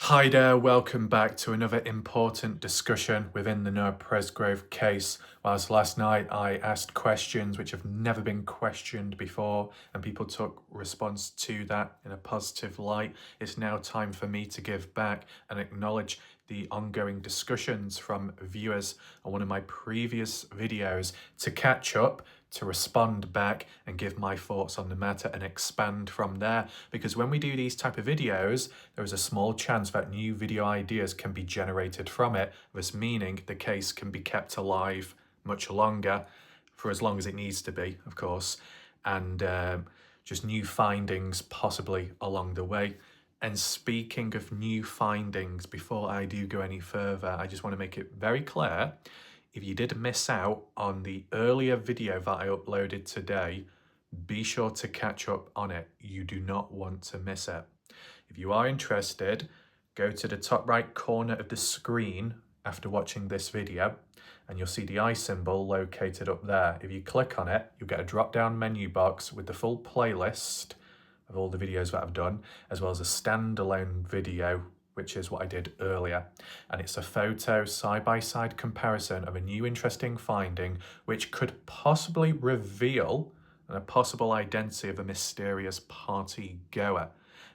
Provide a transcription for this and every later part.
Hi there, welcome back to another important discussion within the Noah Presgrove case. Whilst last night I asked questions which have never been questioned before and people took response to that in a positive light, it's now time for me to give back and acknowledge the ongoing discussions from viewers on one of my previous videos to catch up, to respond back and give my thoughts on the matter and expand from there. Because when we do these type of videos, there is a small chance that new video ideas can be generated from it, thus meaning the case can be kept alive much longer, for as long as it needs to be, of course, and just new findings possibly along the way. And speaking of new findings, before I do go any further, I just want to make it very clear, if you did miss out on the earlier video that I uploaded today, be sure to catch up on it. You do not want to miss it. If you are interested, go to the top right corner of the screen after watching this video, and you'll see the I symbol located up there. If you click on it, you'll get a drop-down menu box with the full playlist of all the videos that I've done, as well as a standalone video, which is what I did earlier. And it's a photo side-by-side comparison of a new interesting finding, which could possibly reveal a possible identity of a mysterious party goer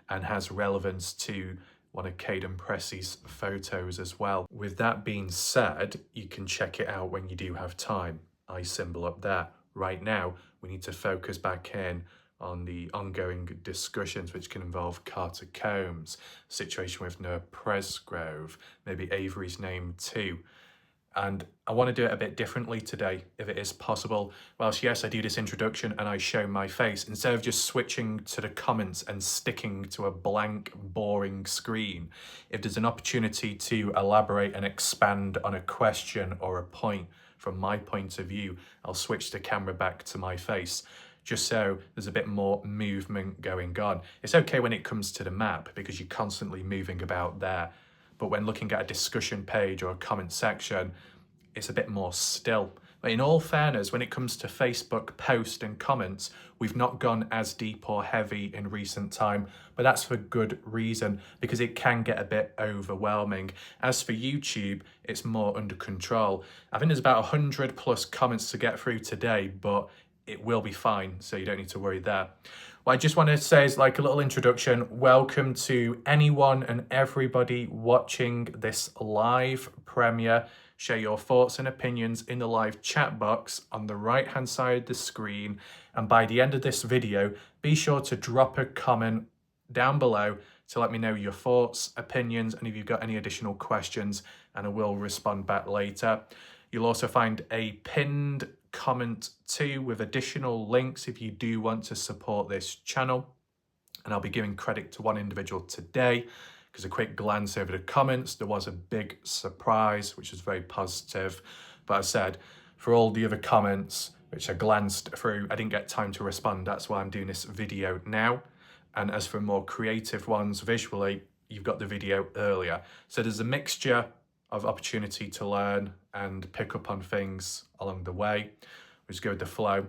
and has relevance to one of Caden Pressey's photos as well. With that being said, you can check it out when you do have time. I symbol up there. Right now, we need to focus back in on the ongoing discussions which can involve Carter Combs, situation with Noah Presgrove, maybe Avery's name too. And I want to do it a bit differently today, if it is possible. Whilst yes, I do this introduction and I show my face, instead of just switching to the comments and sticking to a blank, boring screen, if there's an opportunity to elaborate and expand on a question or a point from my point of view, I'll switch the camera back to my face, just so there's a bit more movement going on. It's okay when it comes to the map because you're constantly moving about there. But when looking at a discussion page or a comment section, it's a bit more still. But in all fairness, when it comes to Facebook posts and comments, we've not gone as deep or heavy in recent time, but that's for good reason, because it can get a bit overwhelming. As for YouTube, it's more under control. I think there's about 100 plus comments to get through today, but it will be fine, so you don't need to worry there. What I just want to say is like a little introduction. Welcome to anyone and everybody watching this live premiere. Share your thoughts and opinions in the live chat box on the right hand side of the screen. And by the end of this video, be sure to drop a comment down below to let me know your thoughts, opinions, and if you've got any additional questions, and I will respond back later. You'll also find a pinned comment too with additional links if you do want to support this channel. And I'll be giving credit to one individual today because a quick glance over the comments, there was a big surprise, which was very positive. But as I said, for all the other comments, which I glanced through, I didn't get time to respond. That's why I'm doing this video now. And as for more creative ones visually, you've got the video earlier. So there's a mixture of opportunity to learn and pick up on things along the way. We just go with the flow.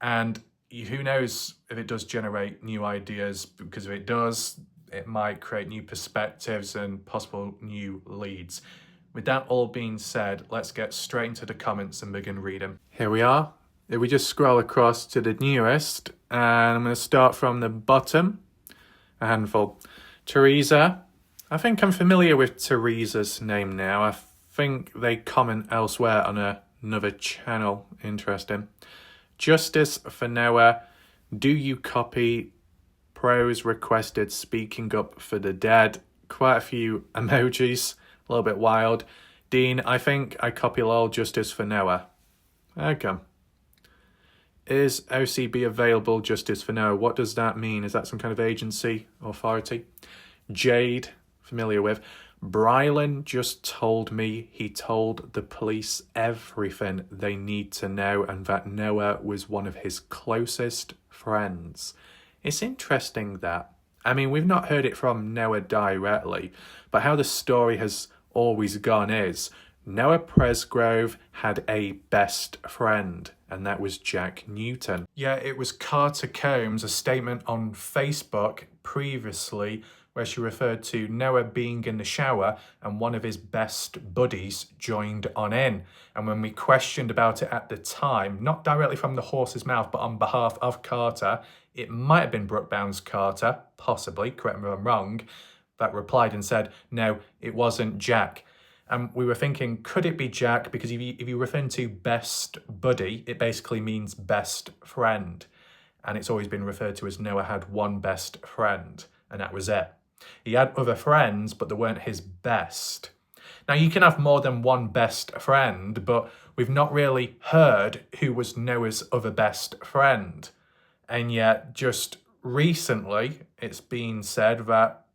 And who knows if it does generate new ideas, because if it does, it might create new perspectives and possible new leads. With that all being said, let's get straight into the comments and begin reading. Here we are. If we just scroll across to the newest, and I'm going to start from the bottom, a handful. Teresa. I think I'm familiar with Teresa's name now. I think they comment elsewhere on another channel. Interesting. Justice for Noah. Do you copy? Pros requested speaking up for the dead. Quite a few emojis. A little bit wild. Dean, I think I copy lol justice for Noah. Okay. Is OCB available justice for Noah? What does that mean? Is that some kind of agency, authority? Jade. Familiar with. Brylan just told me he told the police everything they need to know and that Noah was one of his closest friends. It's interesting that. I mean, we've not heard it from Noah directly, but how the story has always gone is Noah Presgrove had a best friend, and that was Jack Newton. Yeah, it was Carter Combs, a statement on Facebook previously where she referred to Noah being in the shower and one of his best buddies joined on in. And when we questioned about it at the time, not directly from the horse's mouth, but on behalf of Carter, it might have been Brookbound's Carter, possibly, correct me if I'm wrong, that replied and said, no, it wasn't Jack. And we were thinking, could it be Jack? Because if you refer to best buddy, it basically means best friend. And it's always been referred to as Noah had one best friend, and that was it. He had other friends, but they weren't his best. Now, you can have more than one best friend, but we've not really heard who was Noah's other best friend. And yet, just recently, it's been said that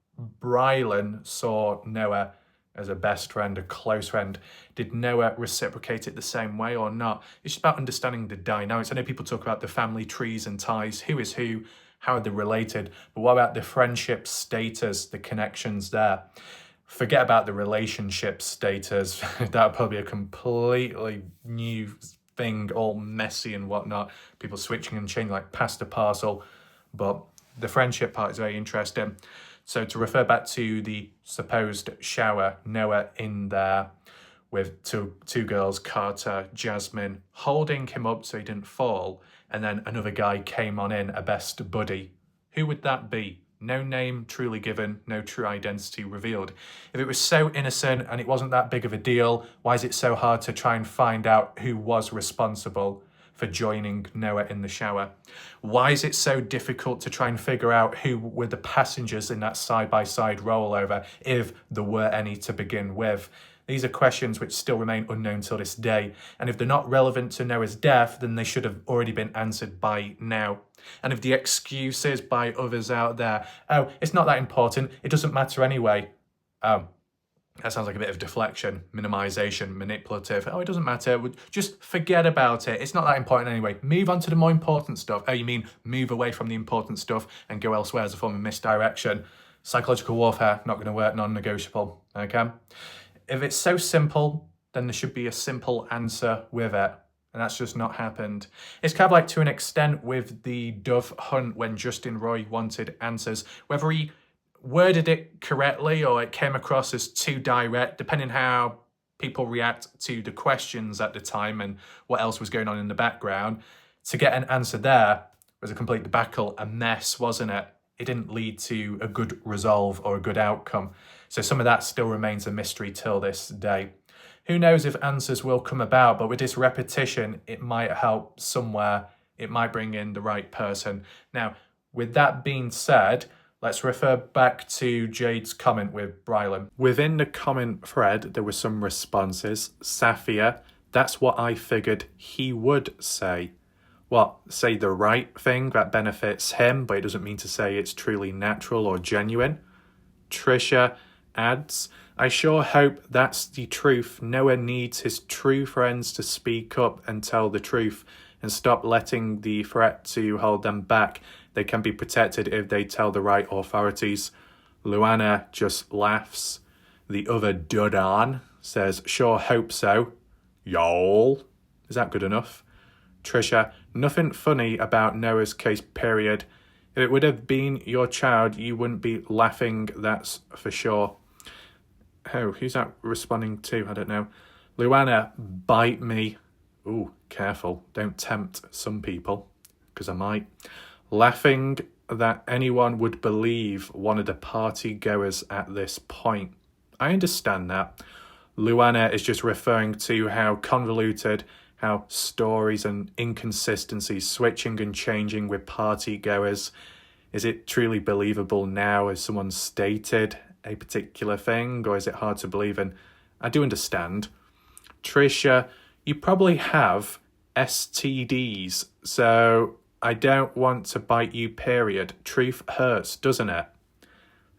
Brylan saw Noah as a best friend, a close friend. Did Noah reciprocate it the same way or not? It's just about understanding the dynamics. I know people talk about the family trees and ties, who is who, how are they related, but what about the friendship status, the connections there? Forget about the relationship status. That would probably be a completely new thing, all messy and whatnot. People switching and changing like pasta parcel, but the friendship part is very interesting. So to refer back to the supposed shower, Noah in there with two girls, Carter, Jasmine, holding him up so he didn't fall, and then another guy came on in, a best buddy. Who would that be? No name truly given, no true identity revealed. If it was so innocent and it wasn't that big of a deal, why is it so hard to try and find out who was responsible for joining Noah in the shower? Why is it so difficult to try and figure out who were the passengers in that side-by-side rollover, if there were any to begin with? These are questions which still remain unknown till this day, and if they're not relevant to Noah's death, then they should have already been answered by now. And if the excuses by others out there, oh, it's not that important, it doesn't matter anyway, that sounds like a bit of deflection, minimization, manipulative. Oh, it doesn't matter. Just forget about it. It's not that important anyway. Move on to the more important stuff. Oh, you mean move away from the important stuff and go elsewhere as a form of misdirection? Psychological warfare, not going to work, non-negotiable. Okay? If it's so simple, then there should be a simple answer with it. And that's just not happened. It's kind of like to an extent with the dove hunt when Justin Roy wanted answers. Whether he worded it correctly or it came across as too direct, depending how people react to the questions at the time and what else was going on in the background, to get an answer there was a complete debacle, a mess, wasn't it? It didn't lead to a good resolve or a good outcome. So some of that still remains a mystery till this day. Who knows if answers will come about, but with this repetition, it might help somewhere. It might bring in the right person. Now, with that being said, let's refer back to Jade's comment with Brylan. Within the comment thread, there were some responses. Safia, that's what I figured he would say. What, say the right thing that benefits him, but it doesn't mean to say it's truly natural or genuine? Trisha adds, I sure hope that's the truth. Noah needs his true friends to speak up and tell the truth and stop letting the threat to hold them back. They can be protected if they tell the right authorities. Luana just laughs. The other Dudan says, sure hope so. Y'all. Is that good enough? Trisha, nothing funny about Noah's case, period. If it would have been your child, you wouldn't be laughing, that's for sure. Oh, who's that responding to? I don't know. Luana, bite me. Ooh, careful. Don't tempt some people, because I might. Laughing that anyone would believe one of the party goers at this point. I understand that. Luana is just referring to how convoluted, how stories and inconsistencies switching and changing with party goers. Is it truly believable now as someone stated a particular thing, or is it hard to believe in? I do understand. Trisha, you probably have STDs, so I don't want to bite you, period. Truth hurts, doesn't it?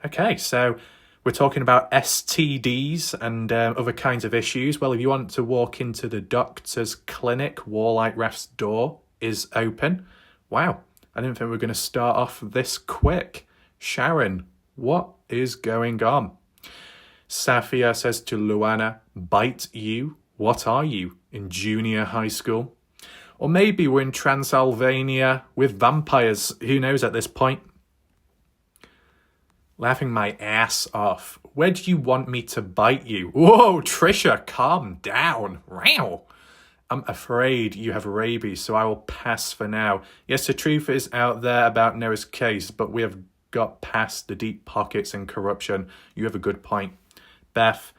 Okay, so we're talking about STDs and other kinds of issues. Well, if you want to walk into the doctor's clinic, Warlight Ref's door is open. Wow, I didn't think we were going to start off this quick. Sharon, what is going on? Safia says to Luana, bite you? What are you, in junior high school? Or maybe we're in Transylvania with vampires. Who knows at this point? Laughing my ass off. Where do you want me to bite you? Whoa, Trisha, calm down. Wow. I'm afraid you have rabies, so I will pass for now. Yes, the truth is out there about Noah's case, but we have got past the deep pockets and corruption. You have a good point. Beth,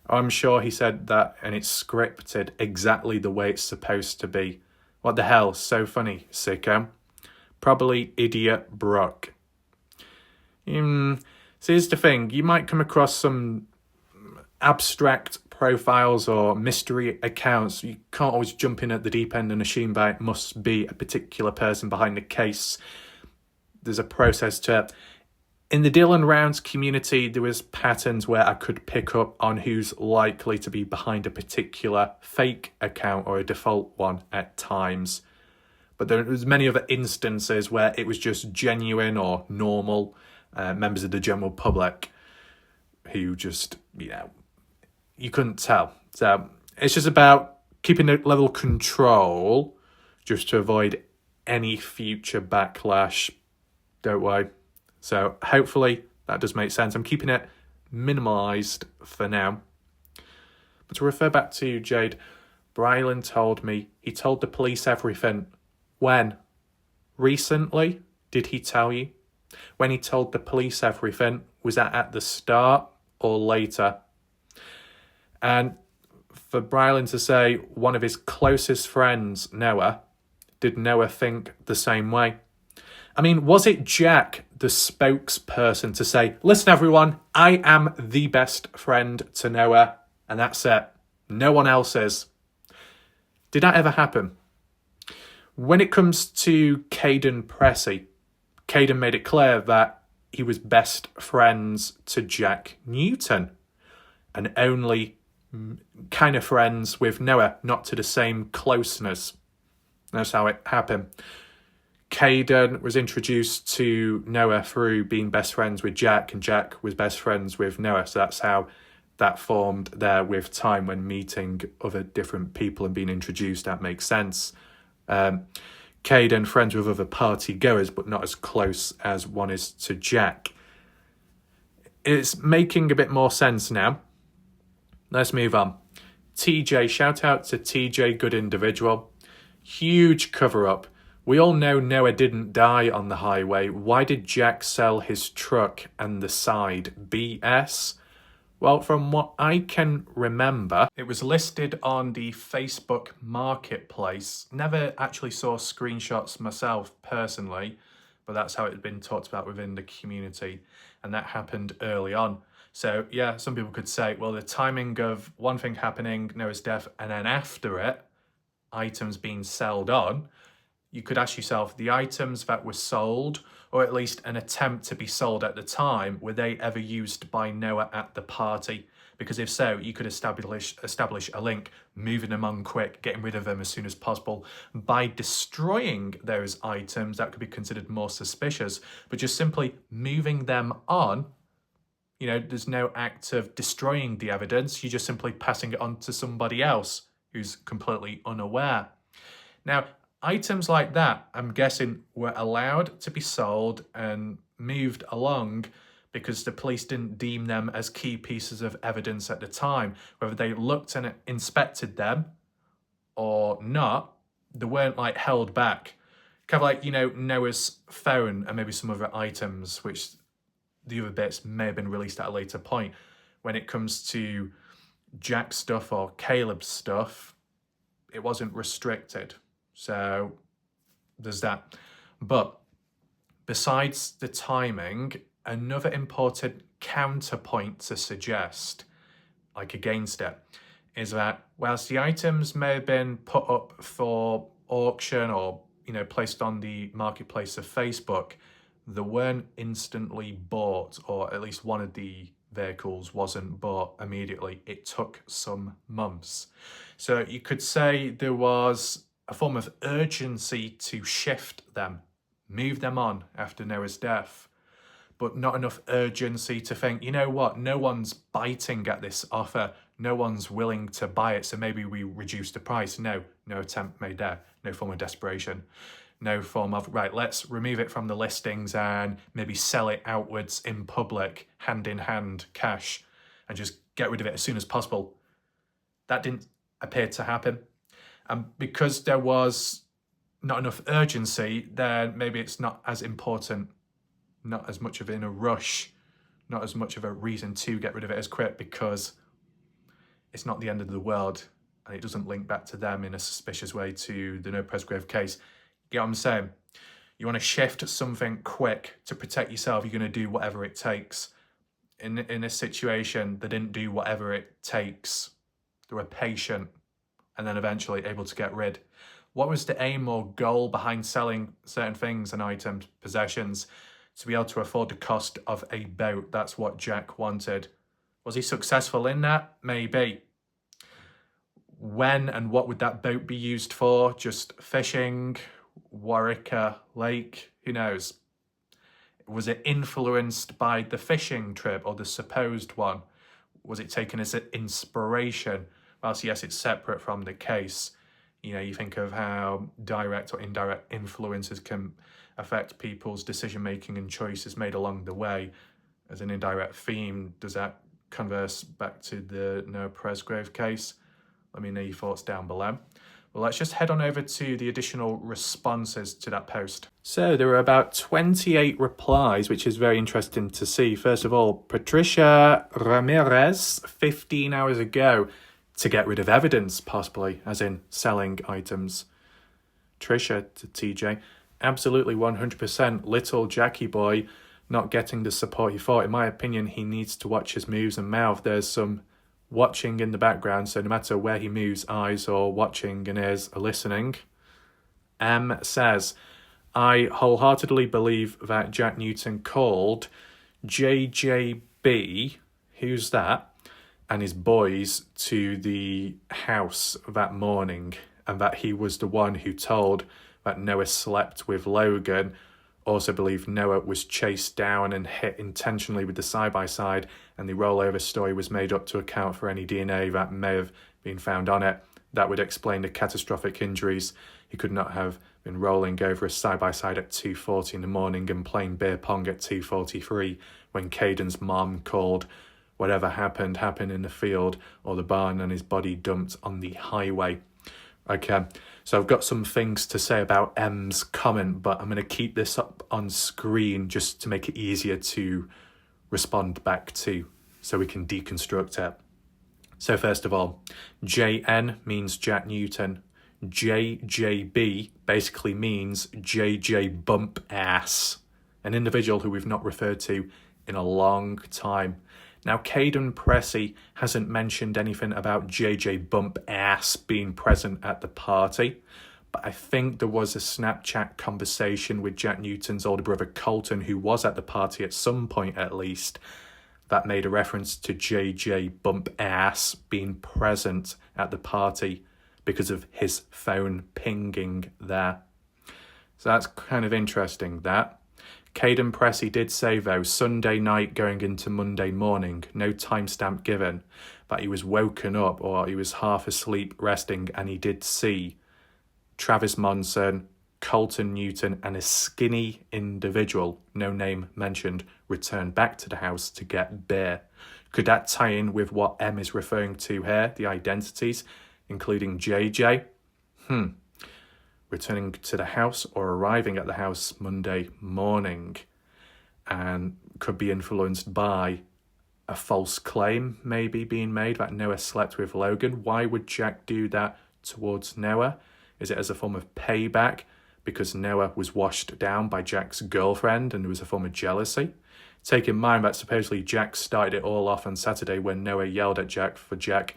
I'm sure he said that and it's scripted exactly the way it's supposed to be. What the hell? So funny, sicko. Probably idiot Brock. So here's the thing. You might come across some abstract profiles or mystery accounts. You can't always jump in at the deep end and assume that it must be a particular person behind the case. There's a process to it. In the Dylan Rounds community, there was patterns where I could pick up on who's likely to be behind a particular fake account or a default one at times. But there was many other instances where it was just genuine or normal members of the general public who just, you couldn't tell. So it's just about keeping a level of control just to avoid any future backlash. Don't worry. So hopefully that does make sense. I'm keeping it minimalised for now. But to refer back to Jade, Brylan told me he told the police everything. When? Recently? Did he tell you? When he told the police everything, was that at the start or later? And for Brylan to say one of his closest friends, Noah, did Noah think the same way? I mean, was it Jack, the spokesperson, to say, listen, everyone, I am the best friend to Noah, and that's it. No one else is. Did that ever happen? When it comes to Caden Pressey, Caden made it clear that he was best friends to Jack Newton and only kind of friends with Noah, not to the same closeness. That's how it happened. Caden was introduced to Noah through being best friends with Jack, and Jack was best friends with Noah. So that's how that formed there with time when meeting other different people and being introduced. That makes sense. Caden friends with other party goers, but not as close as one is to Jack. It's making a bit more sense now. Let's move on. TJ, shout out to TJ, good individual. Huge cover up. We all know Noah didn't die on the highway. Why did Jack sell his truck and the side? BS? Well, from what I can remember, it was listed on the Facebook marketplace. Never actually saw screenshots myself personally, but that's how it had been talked about within the community. And that happened early on. So yeah, some people could say, well, the timing of one thing happening, Noah's death, and then after it, items being sold on, you could ask yourself, the items that were sold, or at least an attempt to be sold at the time, were they ever used by Noah at the party? Because if so, you could establish a link, moving them on quick, getting rid of them as soon as possible. By destroying those items, that could be considered more suspicious, but just simply moving them on, there's no act of destroying the evidence, you're just simply passing it on to somebody else who's completely unaware. Now, items like that, I'm guessing, were allowed to be sold and moved along because the police didn't deem them as key pieces of evidence at the time. Whether they looked and inspected them or not, they weren't held back. Kind of like, Noah's phone and maybe some other items, which the other bits may have been released at a later point. When it comes to Jack's stuff or Caleb's stuff, it wasn't restricted. So there's that. But besides the timing, another important counterpoint to suggest, against it, is that whilst the items may have been put up for auction or, placed on the marketplace of Facebook, they weren't instantly bought, or at least one of the vehicles wasn't bought immediately. It took some months. So you could say there was a form of urgency to shift them, move them on after Noah's death, but not enough urgency to think, you know what, no one's biting at this offer, no one's willing to buy it, so maybe we reduce the price. No attempt made there, no form of desperation. no form of, right, let's remove it from the listings and maybe sell it outwards in public, hand in hand, cash, and just get rid of it as soon as possible. That didn't appear to happen. And because there was not enough urgency, then maybe it's not as important, not as much of in a rush, not as much of a reason to get rid of it as quick, because it's not the end of the world and it doesn't link back to them in a suspicious way to the Noah Presgrove case. You get what I'm saying? You want to shift something quick to protect yourself, you're going to do whatever it takes. In this situation, they didn't do whatever it takes. They were patient and then eventually able to get rid. What was the aim or goal behind selling certain things and items, possessions, to be able to afford the cost of a boat? That's what Jack wanted. Was he successful in that? Maybe. When and what would that boat be used for? Just fishing? Warwicker Lake? Who knows? Was it influenced by the fishing trip or the supposed one? Was it taken as an inspiration? Whilst yes, it's separate from the case. You know, you think of how direct or indirect influences can affect people's decision-making and choices made along the way. As an indirect theme, does that converse back to the Noah Presgrove case? Let me know your thoughts down below. Well, let's just head on over to the additional responses to that post. So there were about 28 replies, which is very interesting to see. First of all, Patricia Ramirez, 15 hours ago, to get rid of evidence, possibly, as in selling items. Trisha to TJ, absolutely 100% little Jackie boy not getting the support he thought. In my opinion, he needs to watch his moves and mouth. There's some watching in the background, so no matter where he moves, eyes or watching and ears are listening. M says, I wholeheartedly believe that Jack Newton called JJB, who's that, and his boys to the house that morning, and that he was the one who told that Noah slept with Logan. Also believe Noah was chased down and hit intentionally with the side-by-side, and the rollover story was made up to account for any DNA that may have been found on it. That would explain the catastrophic injuries. He could not have been rolling over a side-by-side at 2:40 in the morning and playing beer pong at 2:43 when Caden's mom called. Whatever happened in the field or the barn, and his body dumped on the highway. Okay, so I've got some things to say about M's comment, but I'm going to keep this up on screen just to make it easier to respond back to, so we can deconstruct it. So first of all, JN means Jack Newton. JJB basically means JJ Bump Ass, an individual who we've not referred to in a long time. Now, Caden Pressey hasn't mentioned anything about JJ Bump Ass being present at the party, but I think there was a Snapchat conversation with Jack Newton's older brother Colton, who was at the party at some point at least, that made a reference to JJ Bump Ass being present at the party because of his phone pinging there. So that's kind of interesting, that. Caden Pressey did say, though, Sunday night going into Monday morning, no timestamp given, but he was woken up or he was half asleep resting, and he did see Travis Monson, Colton Newton and a skinny individual, no name mentioned, return back to the house to get beer. Could that tie in with what M is referring to here, the identities, including JJ? Returning to the house or arriving at the house Monday morning, and could be influenced by a false claim maybe being made that Noah slept with Logan. Why would Jack do that towards Noah? Is it as a form of payback because Noah was washed down by Jack's girlfriend and there was a form of jealousy? Take in mind that supposedly Jack started it all off on Saturday when Noah yelled at Jack for Jack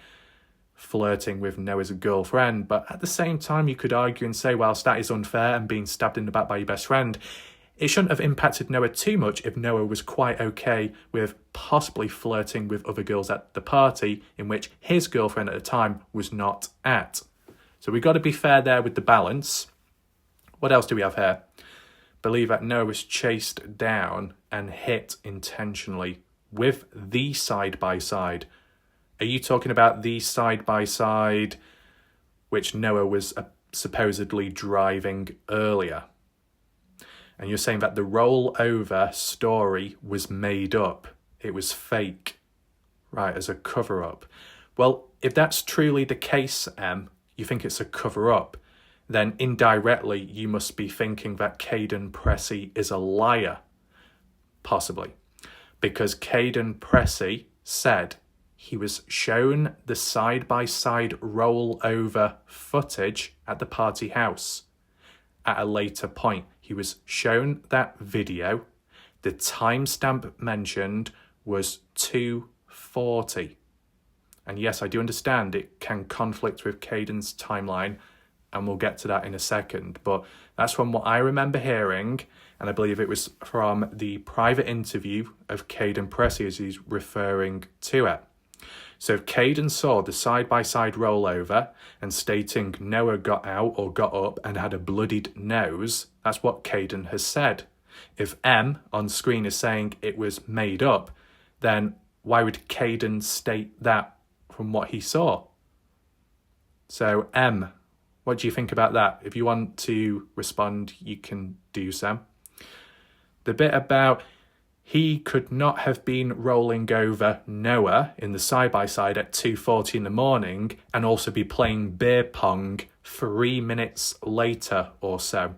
flirting with Noah's girlfriend, but at the same time you could argue and say, whilst that is unfair and being stabbed in the back by your best friend, it shouldn't have impacted Noah too much if Noah was quite okay with possibly flirting with other girls at the party in which his girlfriend at the time was not at. So we got to be fair there with the balance. What else do we have here? Believe that Noah was chased down and hit intentionally with the side-by-side. Are you talking about the side-by-side which Noah was supposedly driving earlier? And you're saying that the rollover story was made up. It was fake, right, as a cover-up. Well, if that's truly the case, you think it's a cover-up, then indirectly you must be thinking that Caden Pressey is a liar, possibly. Because Caden Pressey said he was shown the side-by-side rollover footage at the party house. At a later point, he was shown that video. The timestamp mentioned was 2:40. And yes, I do understand it can conflict with Caden's timeline, and we'll get to that in a second. But that's from what I remember hearing, and I believe it was from the private interview of Caden Pressey as he's referring to it. So if Caden saw the side-by-side rollover and stating Noah got out or got up and had a bloodied nose, that's what Caden has said. If M on screen is saying it was made up, then why would Caden state that from what he saw? So M, what do you think about that? If you want to respond, you can do so. The bit about he could not have been rolling over Noah in the side-by-side at 2:40 in the morning and also be playing beer pong 3 minutes later or so.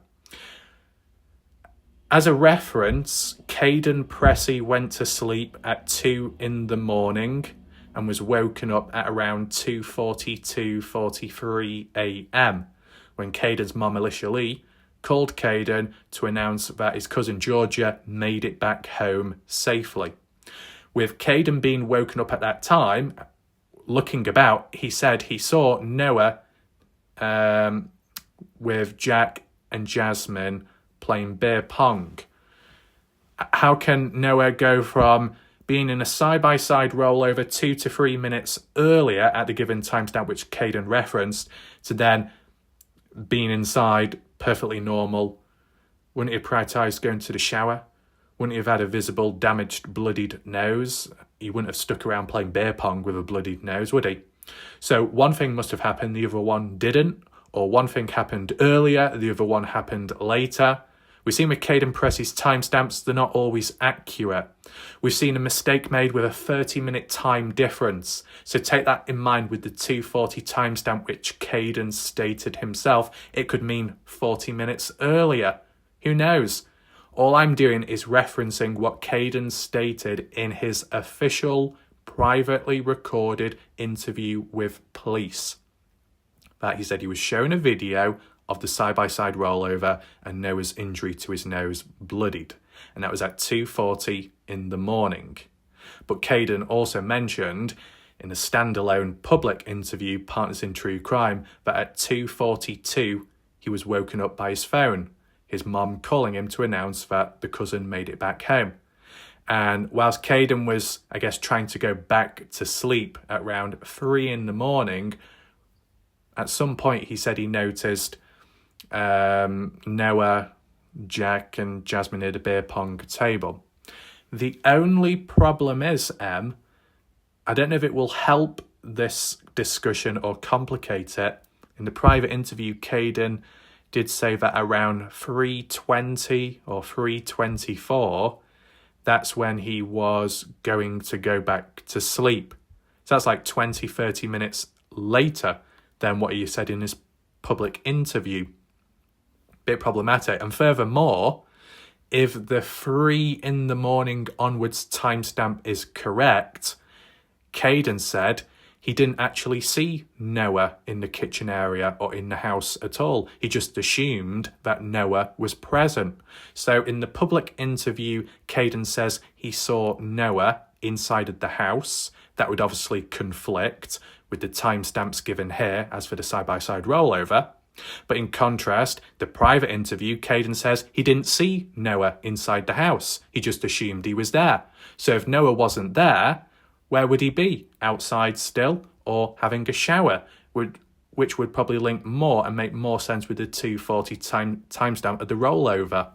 As a reference, Caden Pressey went to sleep at 2 in the morning and was woken up at around 2:43 a.m. when Caden's mum, Alicia Lee, called Caden to announce that his cousin Georgia made it back home safely. With Caden being woken up at that time, looking about, he said he saw Noah with Jack and Jasmine playing beer pong. How can Noah go from being in a side-by-side rollover 2 to 3 minutes earlier at the given timestamp which Caden referenced to then being inside perfectly normal? Wouldn't he have prioritised going to the shower? Wouldn't he have had a visible damaged bloodied nose? He wouldn't have stuck around playing beer pong with a bloodied nose, would he? So one thing must have happened, the other one didn't, or one thing happened earlier, the other one happened later. We've seen with Caden Pressey's timestamps, they're not always accurate. We've seen a mistake made with a 30-minute time difference. So take that in mind with the 2:40 timestamp, which Caden stated himself. It could mean 40 minutes earlier. Who knows? All I'm doing is referencing what Caden stated in his official, privately recorded interview with police. That he said he was shown a video of the side-by-side rollover and Noah's injury to his nose bloodied. And that was at 2:40 in the morning. But Caden also mentioned in a standalone public interview, Partners in True Crime, that at 2:42 he was woken up by his phone, his mum calling him to announce that the cousin made it back home. And whilst Caden was, I guess, trying to go back to sleep at around 3 in the morning, at some point he said he noticed Noah, Jack and Jasmine at a beer pong table. The only problem is, I don't know if it will help this discussion or complicate it. In the private interview, Caden did say that around 3:20 or 3:24, that's when he was going to go back to sleep. So that's like 20, 30 minutes later than what he said in his public interview. Bit problematic. And furthermore, if the 3 in the morning onwards timestamp is correct, Caden said he didn't actually see Noah in the kitchen area or in the house at all. He just assumed that Noah was present. So in the public interview, Caden says he saw Noah inside of the house. That would obviously conflict with the timestamps given here as for the side-by-side rollover. But in contrast, the private interview, Caden says he didn't see Noah inside the house. He just assumed he was there. So if Noah wasn't there, where would he be? Outside still or having a shower? Which would probably link more and make more sense with the 2:40 timestamp of the rollover.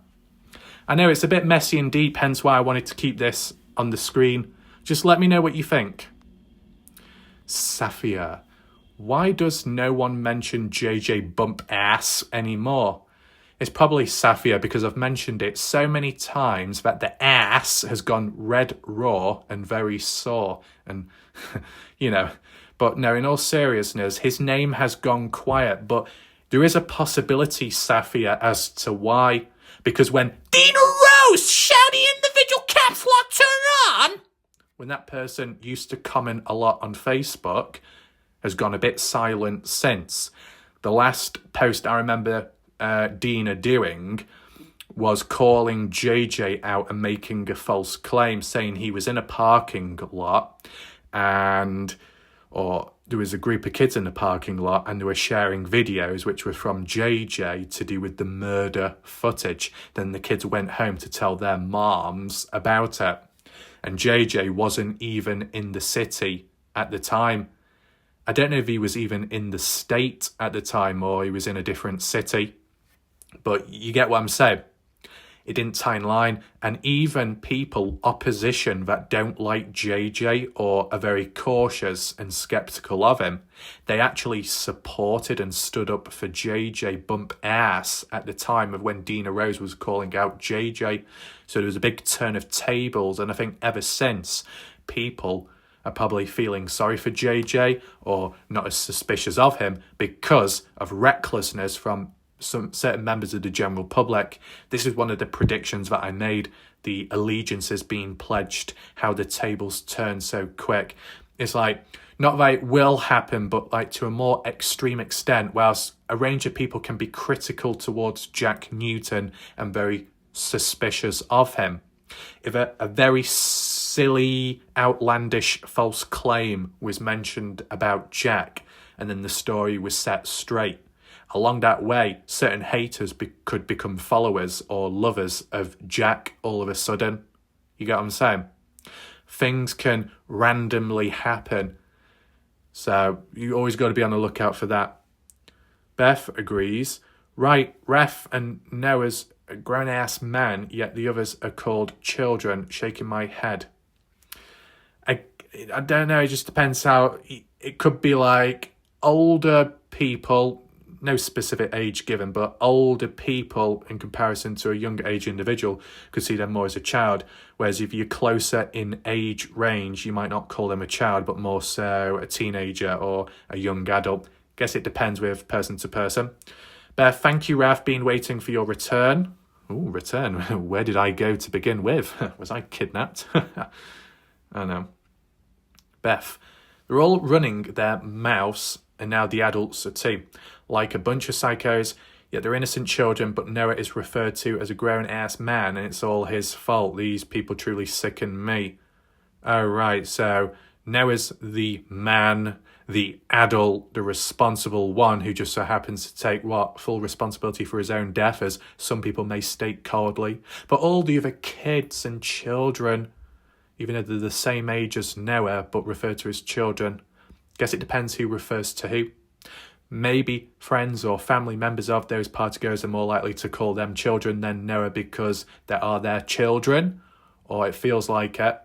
I know it's a bit messy and deep, hence why I wanted to keep this on the screen. Just let me know what you think. Safia, why does no one mention JJ Bump Ass anymore? It's probably Safia because I've mentioned it so many times that the ass has gone red raw and very sore. And, but no, in all seriousness, his name has gone quiet. But there is a possibility, Safia, as to why. Because when Dina Rose, shout the individual caps lock turn on, when that person used to comment a lot on Facebook, has gone a bit silent since. The last post I remember Dina doing was calling JJ out and making a false claim, saying he was in a parking lot or there was a group of kids in the parking lot and they were sharing videos which were from JJ to do with the murder footage. Then the kids went home to tell their moms about it. And JJ wasn't even in the city at the time. I don't know if he was even in the state at the time or he was in a different city. But you get what I'm saying. It didn't tie in line. And even people, opposition that don't like JJ or are very cautious and sceptical of him, they actually supported and stood up for JJ bump ass at the time of when Dina Rose was calling out JJ. So there was a big turn of tables. And I think ever since, people are probably feeling sorry for JJ or not as suspicious of him because of recklessness from some certain members of the general public. This is one of the predictions that I made, the allegiances being pledged, how the tables turn so quick. It's like, not that it will happen, but like to a more extreme extent, whilst a range of people can be critical towards Jack Newton and very suspicious of him. If a very silly, outlandish false claim was mentioned about Jack and then the story was set straight, along that way, certain haters could become followers or lovers of Jack all of a sudden. You get what I'm saying? Things can randomly happen. So you always got to be on the lookout for that. Beth agrees. Right, Ref and Noah's a grown-ass man, yet the others are called children. Shaking my head. I don't know, it just depends how... It could be like older people... No specific age given, but older people in comparison to a younger age individual could see them more as a child. Whereas if you're closer in age range, you might not call them a child, but more so a teenager or a young adult. Guess it depends with person to person. Beth, thank you, Raf. Been waiting for your return. Ooh, return. Where did I go to begin with? Was I kidnapped? I know. Beth, they're all running their mouths, and now the adults are too. Like a bunch of psychos, yet they're innocent children, but Noah is referred to as a grown-ass man, and it's all his fault. These people truly sicken me. Oh, right, so Noah's the man, the adult, the responsible one who just so happens to take, full responsibility for his own death, as some people may state coldly. But all the other kids and children, even though they're the same age as Noah, but referred to as children, guess it depends who refers to who. Maybe friends or family members of those partygoers are more likely to call them children than Noah because they are their children, or it feels like it.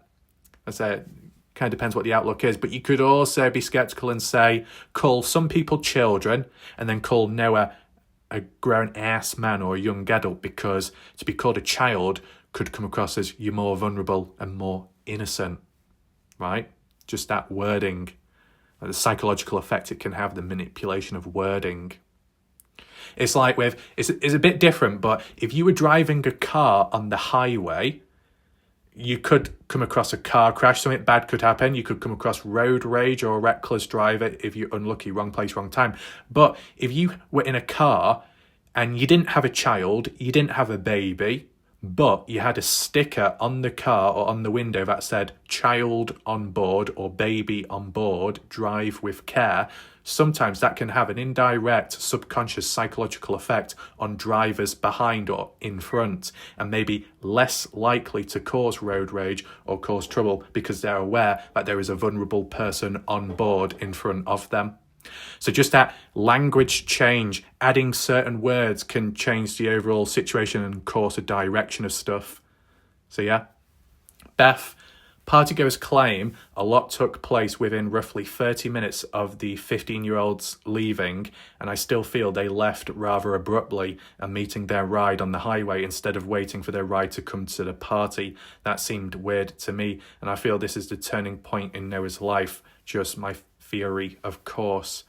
I say it kind of depends what the outlook is, but you could also be skeptical and say, call some people children and then call Noah a grown-ass man or a young adult, because to be called a child could come across as you're more vulnerable and more innocent, right? Just that wording. The psychological effect it can have, the manipulation of wording. It's like it's a bit different, but if you were driving a car on the highway, you could come across a car crash, something bad could happen. You could come across road rage or a reckless driver if you're unlucky, wrong place, wrong time. But if you were in a car and you didn't have a child, you didn't have a baby, but you had a sticker on the car or on the window that said child on board or baby on board, drive with care, sometimes that can have an indirect subconscious psychological effect on drivers behind or in front, and maybe less likely to cause road rage or cause trouble because they're aware that there is a vulnerable person on board in front of them. So just that language change, adding certain words can change the overall situation and course of direction of stuff. So yeah. Beth, Partygoers claim a lot took place within roughly 30 minutes of the 15-year-olds leaving, and I still feel they left rather abruptly and meeting their ride on the highway instead of waiting for their ride to come to the party. That seemed weird to me, and I feel this is the turning point in Noah's life. Just my theory, of course.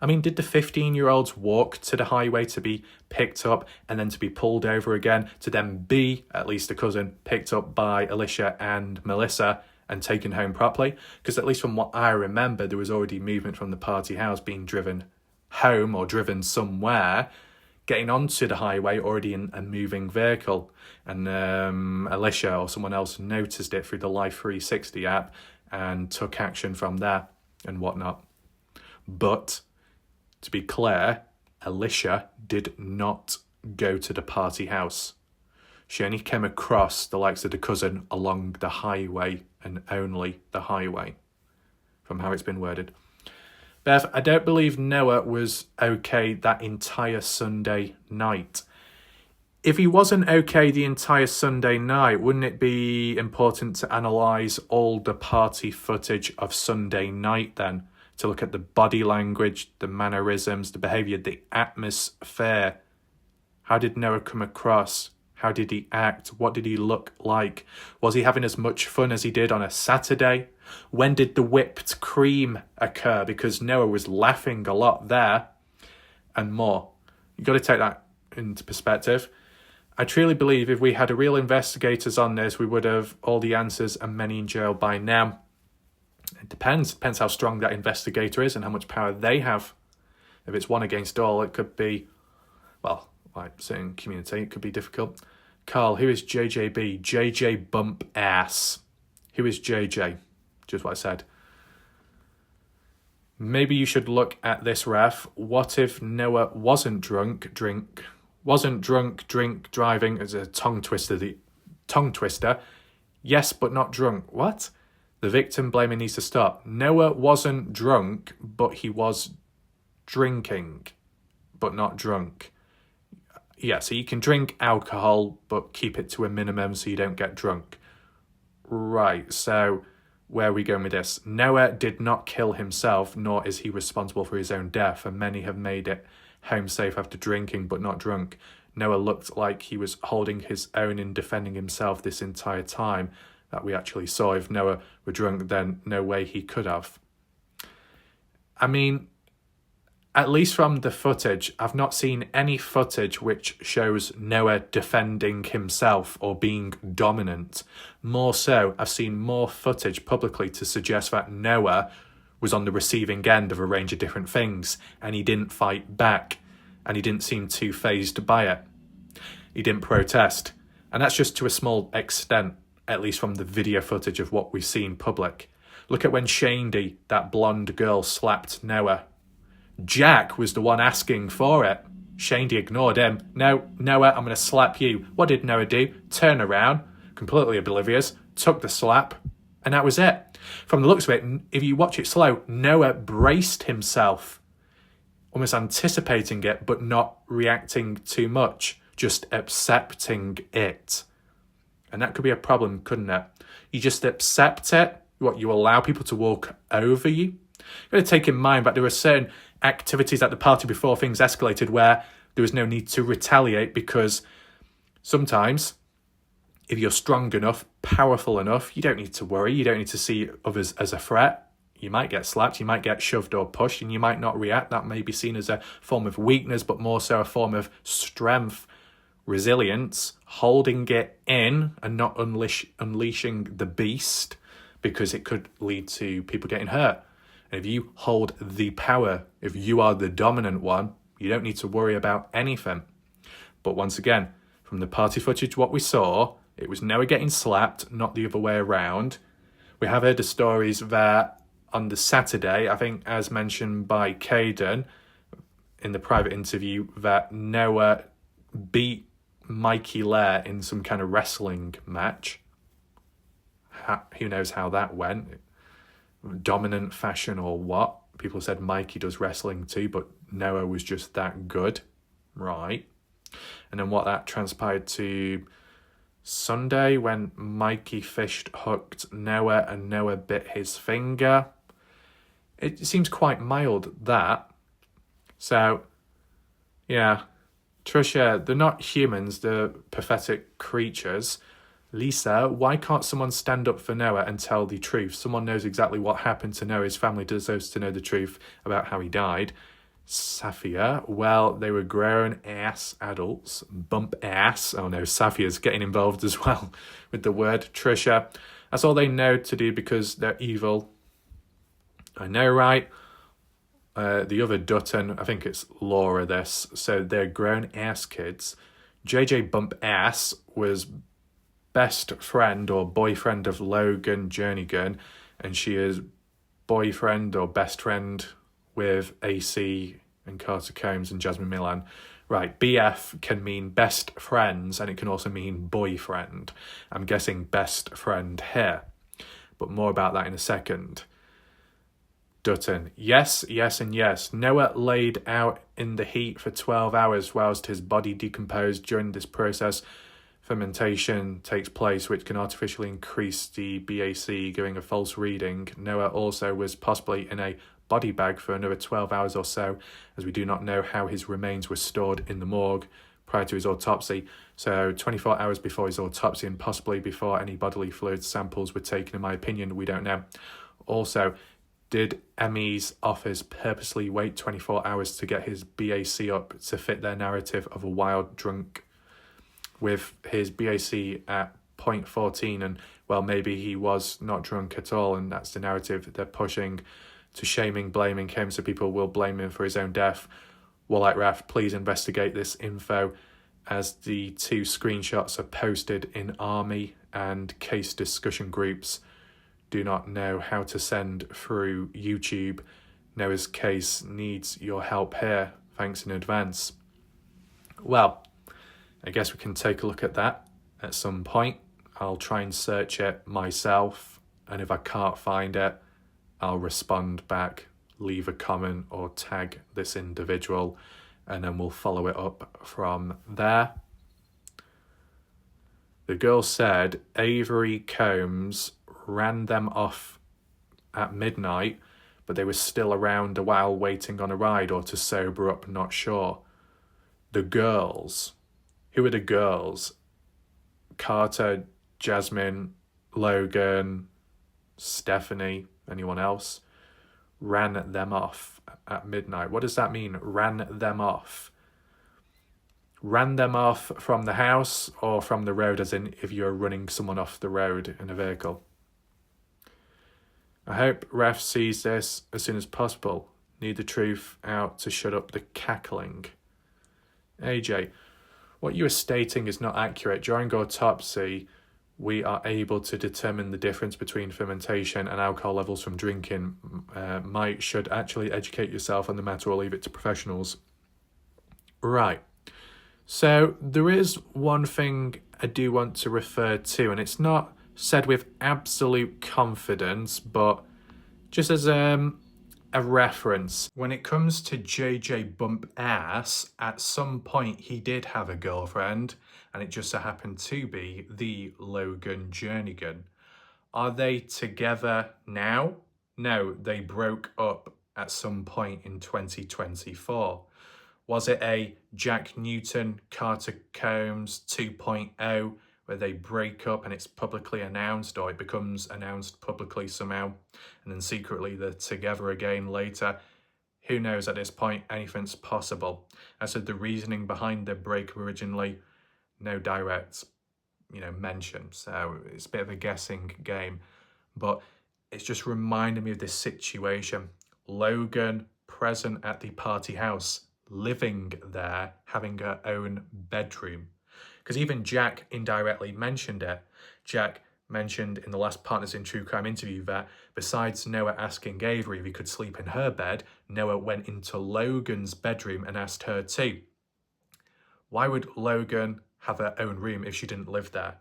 I mean, did the 15-year-olds walk to the highway to be picked up and then to be pulled over again, to then be, at least a cousin, picked up by Alicia and Melissa and taken home properly? Because at least from what I remember, there was already movement from the party house being driven home or driven somewhere, getting onto the highway already in a moving vehicle. And Alicia or someone else noticed it through the Life 360 app and took action from there and whatnot. But to be clear, Alicia did not go to the party house. She only came across the likes of the cousin along the highway and only the highway, from how it's been worded. Bev, I don't believe Noah was okay that entire Sunday night. If he wasn't okay the entire Sunday night, wouldn't it be important to analyse all the party footage of Sunday night then? To look at the body language, the mannerisms, the behaviour, the atmosphere. How did Noah come across? How did he act? What did he look like? Was he having as much fun as he did on a Saturday? When did the whipped cream occur? Because Noah was laughing a lot there and more. You've got to take that into perspective. I truly believe if we had a real investigators on this, we would have all the answers and many in jail by now. It depends how strong that investigator is and how much power they have. If it's one against all, it could be, well, like certain community, it could be difficult. Carl, who is JJB? JJ Bump Ass. Who is JJ? Just what I said. Maybe you should look at this, ref. What if Noah wasn't drunk, driving as a tongue twister. Yes, but not drunk. What? The victim blaming needs to stop. Noah wasn't drunk, but he was drinking, but not drunk. Yeah, so you can drink alcohol, but keep it to a minimum so you don't get drunk. Right, so where are we going with this? Noah did not kill himself, nor is he responsible for his own death, and many have made it home safe after drinking, but not drunk. Noah looked like he was holding his own in defending himself this entire time that we actually saw. If Noah were drunk, then no way he could have. I mean, at least from the footage, I've not seen any footage which shows Noah defending himself or being dominant. More so, I've seen more footage publicly to suggest that Noah was on the receiving end of a range of different things and he didn't fight back and he didn't seem too fazed by it. He didn't protest. And that's just to a small extent, at least from the video footage of what we've seen public. Look at when Shandy, that blonde girl, slapped Noah. Jack was the one asking for it. Shandy ignored him. No, Noah, I'm going to slap you. What did Noah do? Turn around, completely oblivious, took the slap, and that was it. From the looks of it, if you watch it slow, Noah braced himself, almost anticipating it, but not reacting too much, just accepting it. And that could be a problem, couldn't it? You just accept it, you allow people to walk over you. You've got to take in mind that there were certain activities at the party before things escalated where there was no need to retaliate, because sometimes if you're strong enough, powerful enough, you don't need to worry. You don't need to see others as a threat. You might get slapped, you might get shoved or pushed, and you might not react. That may be seen as a form of weakness, but more so a form of strength, resilience, holding it in and not unleashing the beast, because it could lead to people getting hurt. And if you hold the power, if you are the dominant one, you don't need to worry about anything. But once again, from the party footage, what we saw, it was Noah getting slapped, not the other way around. We have heard the stories that on the Saturday, I think as mentioned by Caden in the private interview, that Noah beat Mikey Lair in some kind of wrestling match. Who knows how that went? Dominant fashion or what? People said Mikey does wrestling too, but Noah was just that good. Right. And then what that transpired to Sunday when Mikey fished hooked Noah and Noah bit his finger. It seems quite mild, that. So, yeah, Trisha, they're not humans, they're pathetic creatures. Lisa, why can't someone stand up for Noah and tell the truth? Someone knows exactly what happened to Noah. His family deserves to know the truth about how he died. Safia, well, they were grown-ass adults. Bump ass. Oh no, Safia's getting involved as well with the word. Trisha, that's all they know to do because they're evil. I know, right? The other Dutton, I think it's Laura this, so they're grown-ass kids. JJ Bump Ass was best friend or boyfriend of Logan Jernigan, and she is boyfriend or best friend with AC and Carter Combs and Jasmine Milan. Right, BF can mean best friends, and it can also mean boyfriend. I'm guessing best friend here, but more about that in a second. Dutton, yes, yes, and yes. Noah laid out in the heat for 12 hours whilst his body decomposed. During this process, fermentation takes place, which can artificially increase the BAC, giving a false reading. Noah also was possibly in a body bag for another 12 hours or so, as we do not know how his remains were stored in the morgue prior to his autopsy. So 24 hours before his autopsy and possibly before any bodily fluid samples were taken, in my opinion, we don't know. Also, did Emmy's office purposely wait 24 hours to get his BAC up to fit their narrative of a wild drunk? With his BAC at 0.14, and well, maybe he was not drunk at all, and that's the narrative they're pushing to shaming, blaming him, so people will blame him for his own death. Warlight Raft, please investigate this info, as the 2 screenshots are posted in army and case discussion groups. Do not know how to send through YouTube. Noah's case needs your help here. Thanks in advance. Well, I guess we can take a look at that at some point. I'll try and search it myself, and if I can't find it, I'll respond back, leave a comment or tag this individual, and then we'll follow it up from there. The girl said Avery Combs ran them off at midnight, but they were still around a while waiting on a ride or to sober up, not sure. The girls. Who are the girls? Carter, Jasmine, Logan, Stephanie, anyone else? Ran them off at midnight. What does that mean, ran them off? Ran them off from the house or from the road, as in if you're running someone off the road in a vehicle? I hope Ref sees this as soon as possible. Need the truth out to shut up the cackling. AJ, what you are stating is not accurate. During autopsy, we are able to determine the difference between fermentation and alcohol levels from drinking. Mike should actually educate yourself on the matter or leave it to professionals. Right. So there is one thing I do want to refer to, and it's not said with absolute confidence, but just as a reference. When it comes to JJ Bump Ass, at some point he did have a girlfriend, and it just so happened to be the Logan Jernigan. Are they together now? No, they broke up at some point in 2024. Was it a Jack Newton, Carter Combs 2.0, where they break up and it's publicly announced, or it becomes announced publicly somehow, and then secretly they're together again later? Who knows at this point? Anything's possible. As to the reasoning behind the breakup originally, no direct, mention. So it's a bit of a guessing game. But it's just reminding me of this situation. Logan present at the party house, living there, having her own bedroom. Because even Jack indirectly mentioned it. Jack mentioned in the last Partners in True Crime interview that besides Noah asking Avery if he could sleep in her bed, Noah went into Logan's bedroom and asked her too. Why would Logan have her own room if she didn't live there?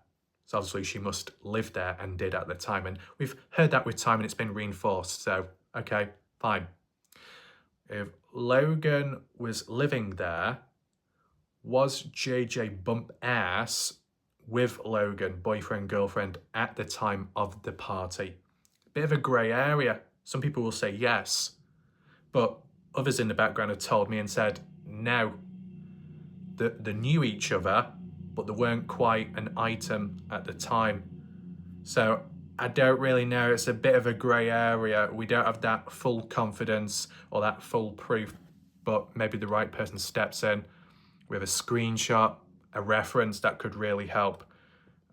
So obviously she must live there and did at the time. And we've heard that with time and it's been reinforced. So, okay, fine. If Logan was living there, was JJ Bump Ass with Logan, boyfriend, girlfriend, at the time of the party? Bit of a grey area. Some people will say yes, but others in the background have told me and said no. They knew each other, but they weren't quite an item at the time. So I don't really know. It's a bit of a grey area. We don't have that full confidence or that full proof, but maybe the right person steps in with a screenshot, a reference that could really help.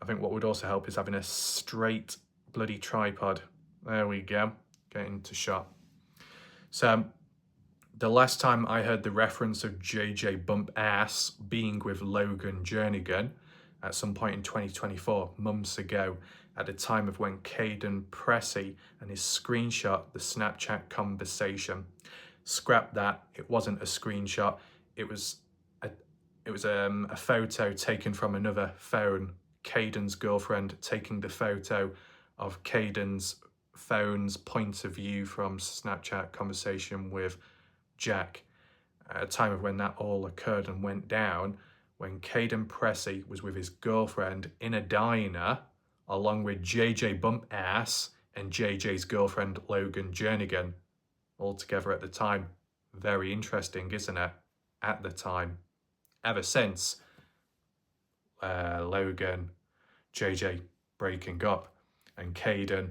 I think what would also help is having a straight bloody tripod. There we go, get into shot. So the last time I heard the reference of JJ Bump Ass being with Logan Jernigan at some point in 2024, months ago, at the time of when Caden Pressey and his screenshot, the Snapchat conversation. Scrap that, it wasn't a screenshot, it was a photo taken from another phone. Caden's girlfriend taking the photo of Caden's phone's point of view from Snapchat conversation with Jack at a time of when that all occurred and went down, when Caden Pressey was with his girlfriend in a diner along with JJ Bump Ass and JJ's girlfriend Logan Jernigan, all together at the time. Very interesting, isn't it? At the time. Ever since Logan, JJ breaking up, and Caden,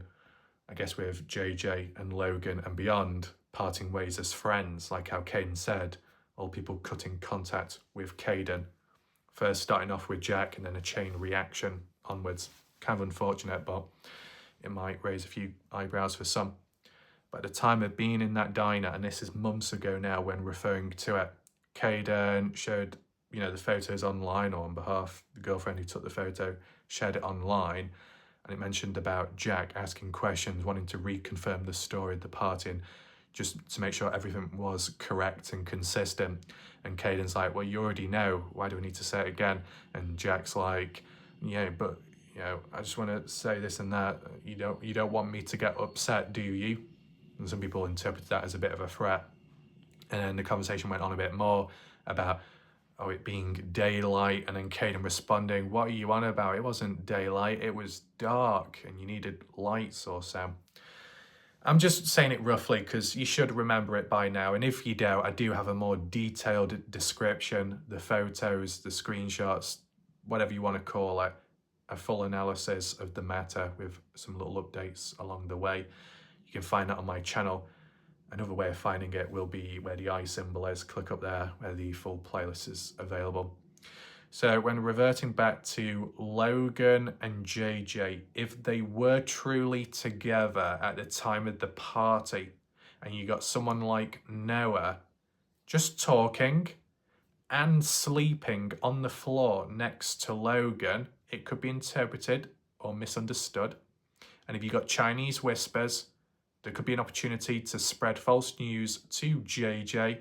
I guess with JJ and Logan and beyond, parting ways as friends, like how Caden said, all people cutting contact with Caden. First starting off with Jack and then a chain reaction onwards. Kind of unfortunate, but it might raise a few eyebrows for some. But at the time of being in that diner, and this is months ago now when referring to it, Caden showed, the photos online, or on behalf of the girlfriend who took the photo, shared it online, and it mentioned about Jack asking questions, wanting to reconfirm the story of the party, and just to make sure everything was correct and consistent. And Caden's like, well, you already know, why do we need to say it again? And Jack's like, but I just want to say this and that. You don't want me to get upset, do you? And some people interpret that as a bit of a threat. And then the conversation went on a bit more about it being daylight, and then Caden responding, what are you on about? It wasn't daylight, it was dark and you needed lights or so. I'm just saying it roughly because you should remember it by now, and if you don't, I do have a more detailed description, the photos, the screenshots, whatever you want to call it, a full analysis of the matter with some little updates along the way. You can find that on my channel. Another way of finding it will be where the eye symbol is. Click up there where the full playlist is available. So when reverting back to Logan and JJ, if they were truly together at the time of the party, and you got someone like Noah just talking and sleeping on the floor next to Logan, it could be interpreted or misunderstood. And if you got Chinese whispers, there could be an opportunity to spread false news to JJ,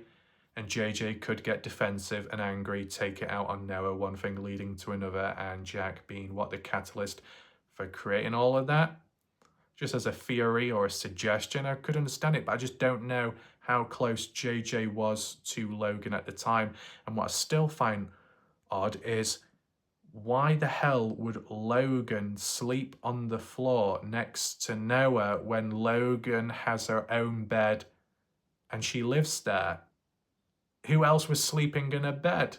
and JJ could get defensive and angry, take it out on Noah, one thing leading to another, and Jack being the catalyst for creating all of that. Just as a theory or a suggestion, I could understand it, but I just don't know how close JJ was to Logan at the time. And what I still find odd is, why the hell would Logan sleep on the floor next to Noah when Logan has her own bed and she lives there? Who else was sleeping in a bed?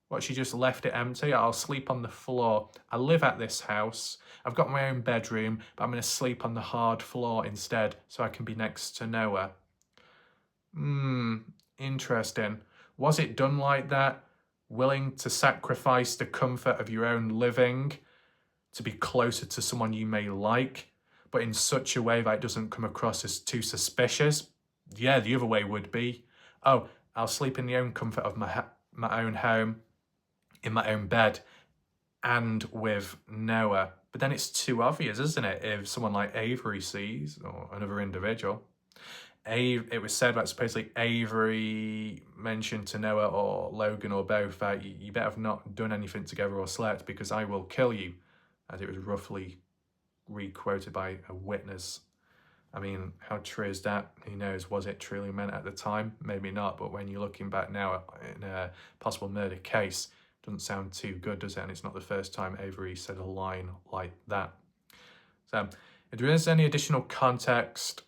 What, she just left it empty? I'll sleep on the floor. I live at this house. I've got my own bedroom, but I'm going to sleep on the hard floor instead so I can be next to Noah. Interesting. Was it done like that? Willing to sacrifice the comfort of your own living to be closer to someone you may like, but in such a way that it doesn't come across as too suspicious? Yeah, the other way would be, oh, I'll sleep in the own comfort of my own home, in my own bed, and with Noah. But then it's too obvious, isn't it, if someone like Avery sees, or another individual. It was said that supposedly Avery mentioned to Noah or Logan or both that you better have not done anything together or slept because I will kill you, as it was roughly re-quoted by a witness. I mean, how true is that? Who knows? Was it truly meant at the time? Maybe not, but when you're looking back now in a possible murder case, Doesn't sound too good, does it? And it's not the first time Avery said a line like that. So if there is any additional context,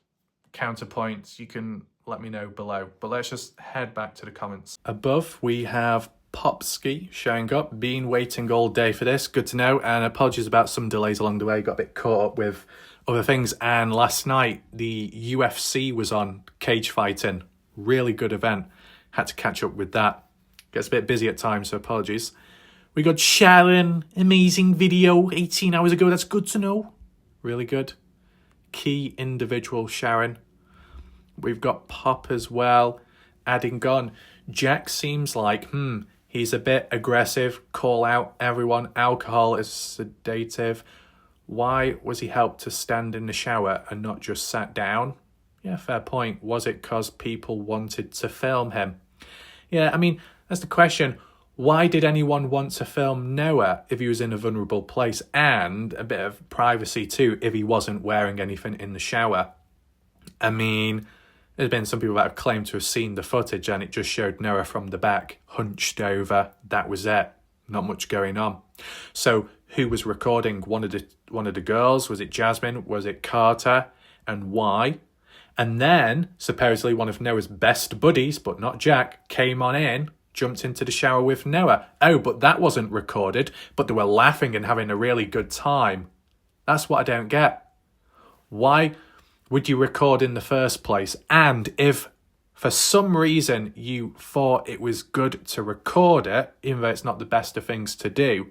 counterpoints, you can let me know below. But let's just head back to the comments. Above, we have Popski showing up. Been waiting all day for this. Good to know. And apologies about some delays along the way. Got a bit caught up with other things. And last night, the UFC was on, cage fighting. Really good event. Had to catch up with that. Gets a bit busy at times, so apologies. We got Sharon. Amazing video 18 hours ago. That's good to know. Really good. Key individual, Sharon. We've got Pop as well. Adding on. Jack seems like, he's a bit aggressive. Call out everyone. Alcohol is sedative. Why was he helped to stand in the shower and not just sat down? Yeah, fair point. Was it because people wanted to film him? Yeah, I mean, that's the question. Why did anyone want to film Noah if he was in a vulnerable place? And a bit of privacy too if he wasn't wearing anything in the shower. I mean, there's been some people that have claimed to have seen the footage and it just showed Noah from the back, hunched over. That was it. Not much going on. So who was recording? One of the girls? Was it Jasmine? Was it Carter? And why? And then, supposedly one of Noah's best buddies, but not Jack, came on in, jumped into the shower with Noah. Oh, but that wasn't recorded, but they were laughing and having a really good time. That's what I don't get. Why would you record in the first place? And if for some reason you thought it was good to record it, even though it's not the best of things to do,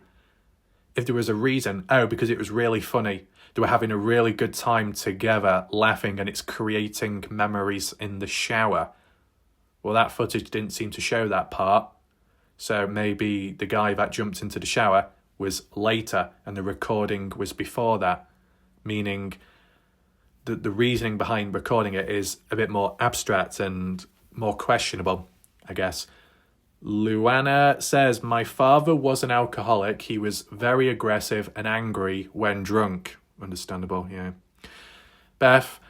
if there was a reason, because it was really funny. They were having a really good time together, laughing, and it's creating memories in the shower. Well, that footage didn't seem to show that part. So maybe the guy that jumped into the shower was later and the recording was before that. Meaning the reasoning behind recording it is a bit more abstract and more questionable, I guess. Luana says, my father was an alcoholic. He was very aggressive and angry when drunk. Understandable, yeah. Beth,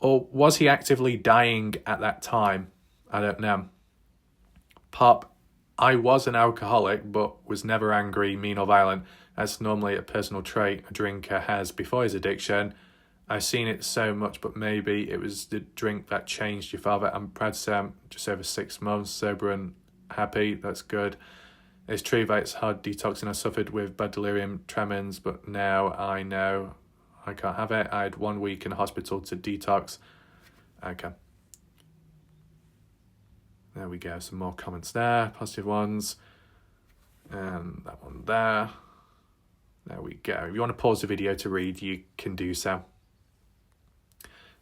or was he actively dying at that time? I don't know. Pop, I was an alcoholic, but was never angry, mean or violent. That's normally a personal trait a drinker has before his addiction. I've seen it so much, but maybe it was the drink that changed your father. I'm proud to say I'm just over 6 months, sober and happy. That's good. It's true that it's hard detoxing. I suffered with bad delirium tremens, but now I know I can't have it. I had 1 week in hospital to detox. Okay. There we go. Some more comments there. Positive ones. And that one there. There we go. If you want to pause the video to read, you can do so.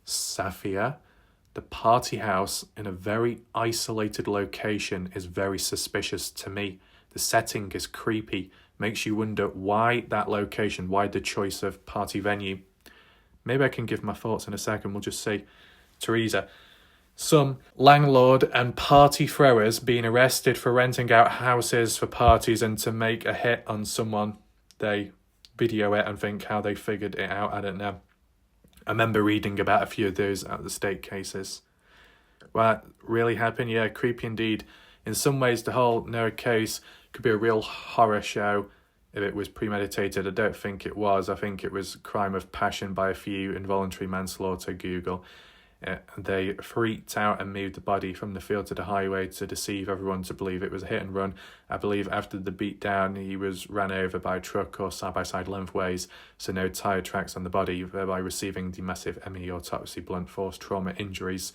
Safia, the party house in a very isolated location is very suspicious to me. The setting is creepy. Makes you wonder why that location, why the choice of party venue. Maybe I can give my thoughts in a second. We'll just see. Teresa, some landlord and party throwers being arrested for renting out houses for parties and to make a hit on someone. They video it and think how they figured it out. I don't know. I remember reading about a few of those at the state cases. Well, that really happened? Yeah, creepy indeed. In some ways, the whole Noah case could be a real horror show if it was premeditated. I don't think it was. I think it was crime of passion by a few, involuntary manslaughter, Google. They freaked out and moved the body from the field to the highway to deceive everyone to believe it was a hit and run. I believe after the beatdown, he was ran over by a truck or side-by-side lengthways, so no tyre tracks on the body, thereby receiving the massive ME autopsy blunt force trauma injuries.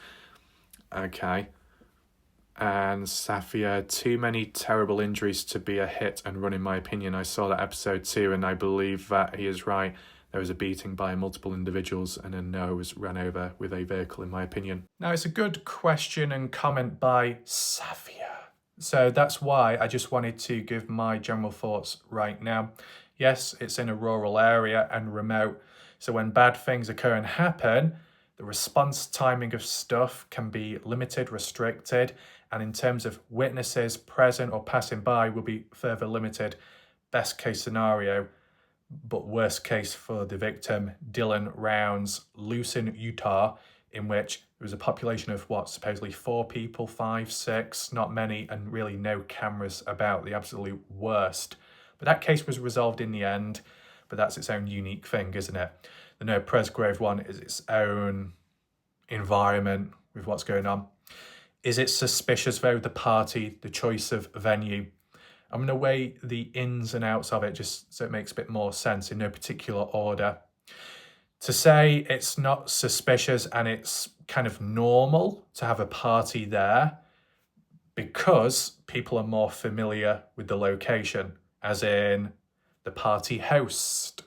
Okay. And Safia, too many terrible injuries to be a hit and run in my opinion. I saw that episode too, and I believe that he is right. There was a beating by multiple individuals and then Noah was ran over with a vehicle, in my opinion. Now, it's a good question and comment by Safia. So that's why I just wanted to give my general thoughts right now. Yes, it's in a rural area and remote. So when bad things occur and happen, the response timing of stuff can be limited, restricted, and in terms of witnesses present or passing by will be further limited. Best case scenario, but worst case for the victim, Dylan Rounds, Lucin, Utah, in which there was a population of what, supposedly 4 people, 5, 6, not many, and really no cameras about, the absolute worst. But that case was resolved in the end, but that's its own unique thing, isn't it? The Noah Presgrove one is its own environment with what's going on. Is it suspicious though, the party, the choice of venue? I'm going to weigh the ins and outs of it just so it makes a bit more sense in no particular order. To say it's not suspicious and it's kind of normal to have a party there because people are more familiar with the location, as in the party host,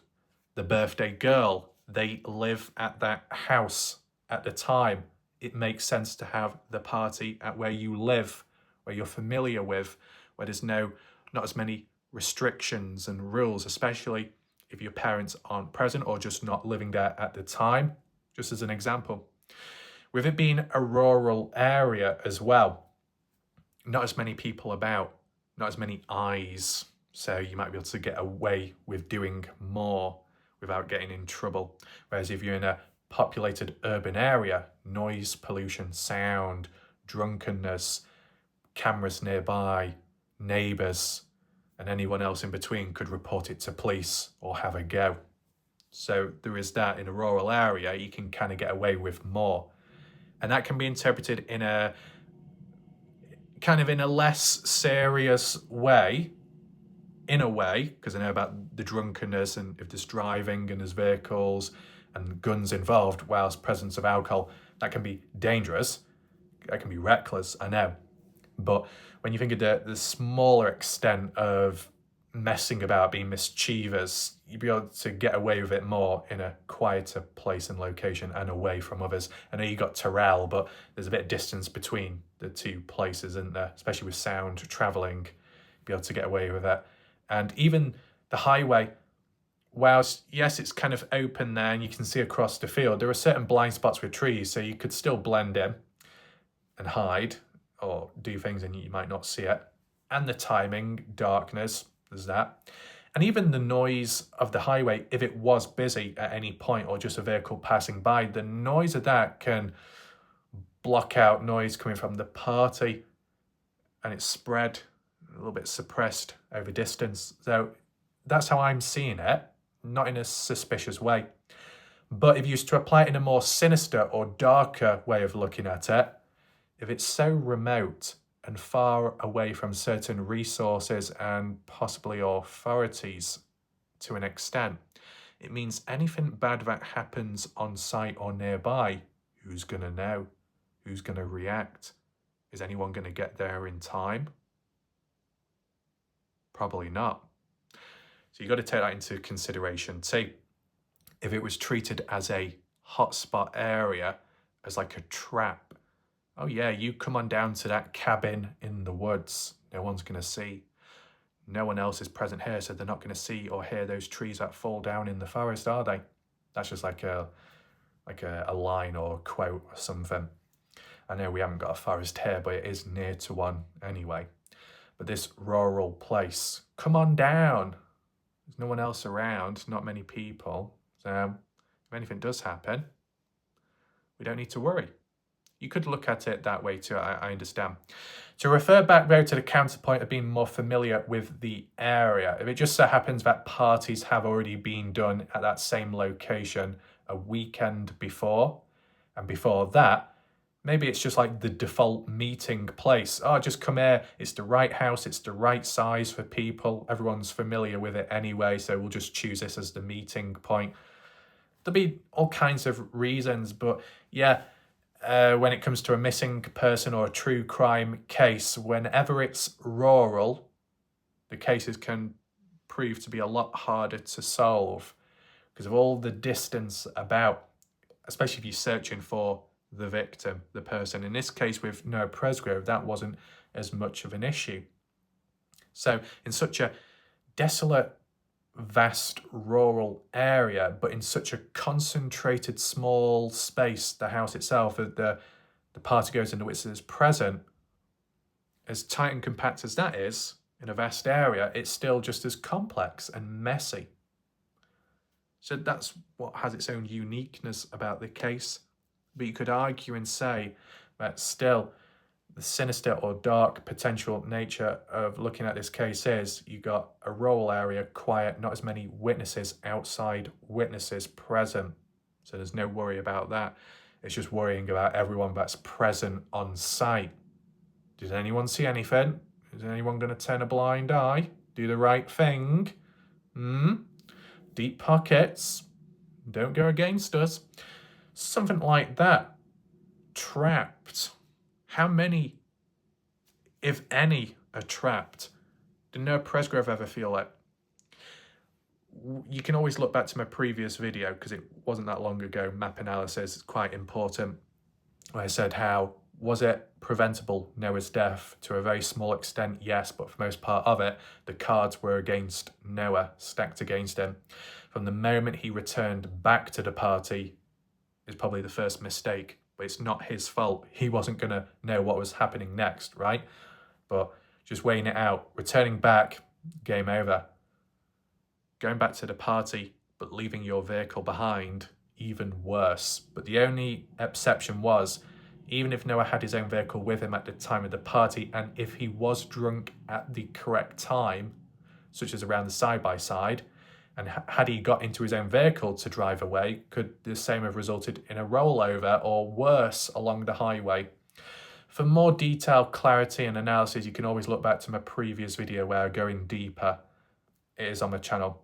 the birthday girl, they live at that house at the time. It makes sense to have the party at where you live, where you're familiar with, where there's not as many restrictions and rules, especially if your parents aren't present or just not living there at the time, just as an example. With it being a rural area as well, not as many people about, not as many eyes, so you might be able to get away with doing more without getting in trouble. Whereas if you're in a populated urban area, noise pollution, sound, drunkenness, cameras nearby, neighbours, and anyone else in between could report it to police or have a go. So there is that. In a rural area, you can kind of get away with more. And that can be interpreted in a less serious way, in a way, because I know about the drunkenness and if there's driving and there's vehicles and guns involved, whilst presence of alcohol, that can be dangerous, that can be reckless, I know. But when you think of the smaller extent of messing about, being mischievous, you'd be able to get away with it more in a quieter place and location and away from others. I know you got Tyrrell, but there's a bit of distance between the two places, isn't there? Especially with sound travelling, be able to get away with it. And even the highway, whilst, yes, it's kind of open there and you can see across the field, there are certain blind spots with trees, so you could still blend in and hide or do things and you might not see it. And the timing, darkness, there's that. And even the noise of the highway, if it was busy at any point or just a vehicle passing by, the noise of that can block out noise coming from the party and it's spread a little bit suppressed over distance. So that's how I'm seeing it, not in a suspicious way. But if you used to apply it in a more sinister or darker way of looking at it, if it's so remote and far away from certain resources and possibly authorities to an extent, it means anything bad that happens on site or nearby, who's going to know? Who's going to react? Is anyone going to get there in time? Probably not. So you've got to take that into consideration too. If it was treated as a hotspot area, as like a trap, oh yeah, you come on down to that cabin in the woods. No one's going to see. No one else is present here, so they're not going to see or hear those trees that fall down in the forest, are they? That's just like a line or a quote or something. I know we haven't got a forest here, but it is near to one anyway. But this rural place, come on down. There's no one else around, not many people. So if anything does happen, we don't need to worry. You could look at it that way too, I understand. To refer back though to the counterpoint of being more familiar with the area, if it just so happens that parties have already been done at that same location a weekend before, and before that, maybe it's just like the default meeting place. Oh, just come here, it's the right house, it's the right size for people, everyone's familiar with it anyway, so we'll just choose this as the meeting point. There'll be all kinds of reasons, but yeah, when it comes to a missing person or a true crime case, whenever it's rural, the cases can prove to be a lot harder to solve because of all the distance about, especially if you're searching for the victim, the person. In this case with Noah Presgrove, that wasn't as much of an issue. So in such a desolate, vast rural area, but in such a concentrated small space, the house itself, the party goes into which is present, as tight and compact as that is in a vast area, it's still just as complex and messy. So that's what has its own uniqueness about the case. But you could argue and say that still the sinister or dark potential nature of looking at this case is you got a rural area, quiet, not as many witnesses, outside witnesses present. So there's no worry about that. It's just worrying about everyone that's present on site. Did anyone see anything? Is anyone going to turn a blind eye? Do the right thing? Deep pockets. Don't go against us. Something like that. Trapped. How many, if any, are trapped? Did Noah Presgrove ever feel it? You can always look back to my previous video, because it wasn't that long ago, map analysis is quite important. I said how, was it preventable, Noah's death? To a very small extent, yes, but for most part of it, the cards were against Noah, stacked against him. From the moment he returned back to the party is probably the first mistake, but it's not his fault. He wasn't going to know what was happening next, right? But just weighing it out, returning back, game over. Going back to the party, but leaving your vehicle behind, even worse. But the only exception was, even if Noah had his own vehicle with him at the time of the party, and if he was drunk at the correct time, such as around the side-by-side, and had he got into his own vehicle to drive away, could the same have resulted in a rollover or worse along the highway? For more detailed clarity and analysis, you can always look back to my previous video where I go in deeper. It is on my channel.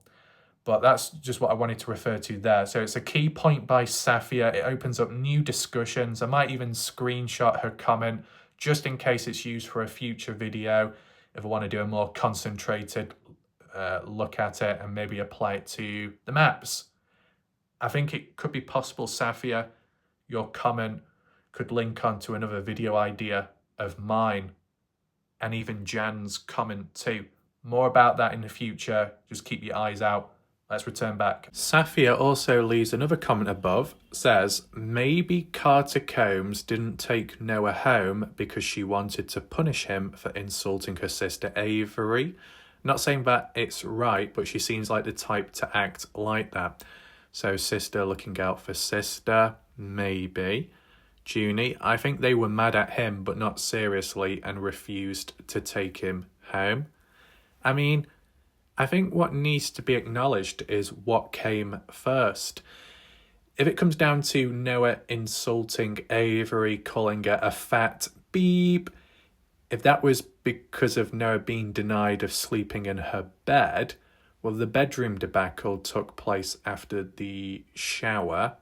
But that's just what I wanted to refer to there. So it's a key point by Safia. It opens up new discussions. I might even screenshot her comment just in case it's used for a future video if I want to do a more concentrated look at it and maybe apply it to the maps. I think it could be possible, Safia, your comment could link on to another video idea of mine, and even Jan's comment too. More about that in the future. Just keep your eyes out. Let's return back. Safia also leaves another comment above, says, maybe Carter Combs didn't take Noah home because she wanted to punish him for insulting her sister Avery. Not saying that it's right, but she seems like the type to act like that. So sister looking out for sister, maybe. Junie, I think they were mad at him, but not seriously, and refused to take him home. I mean, I think what needs to be acknowledged is what came first. If it comes down to Noah insulting Avery, calling her a fat beep, if that was because of Noah being denied of sleeping in her bed, well, the bedroom debacle took place after the shower.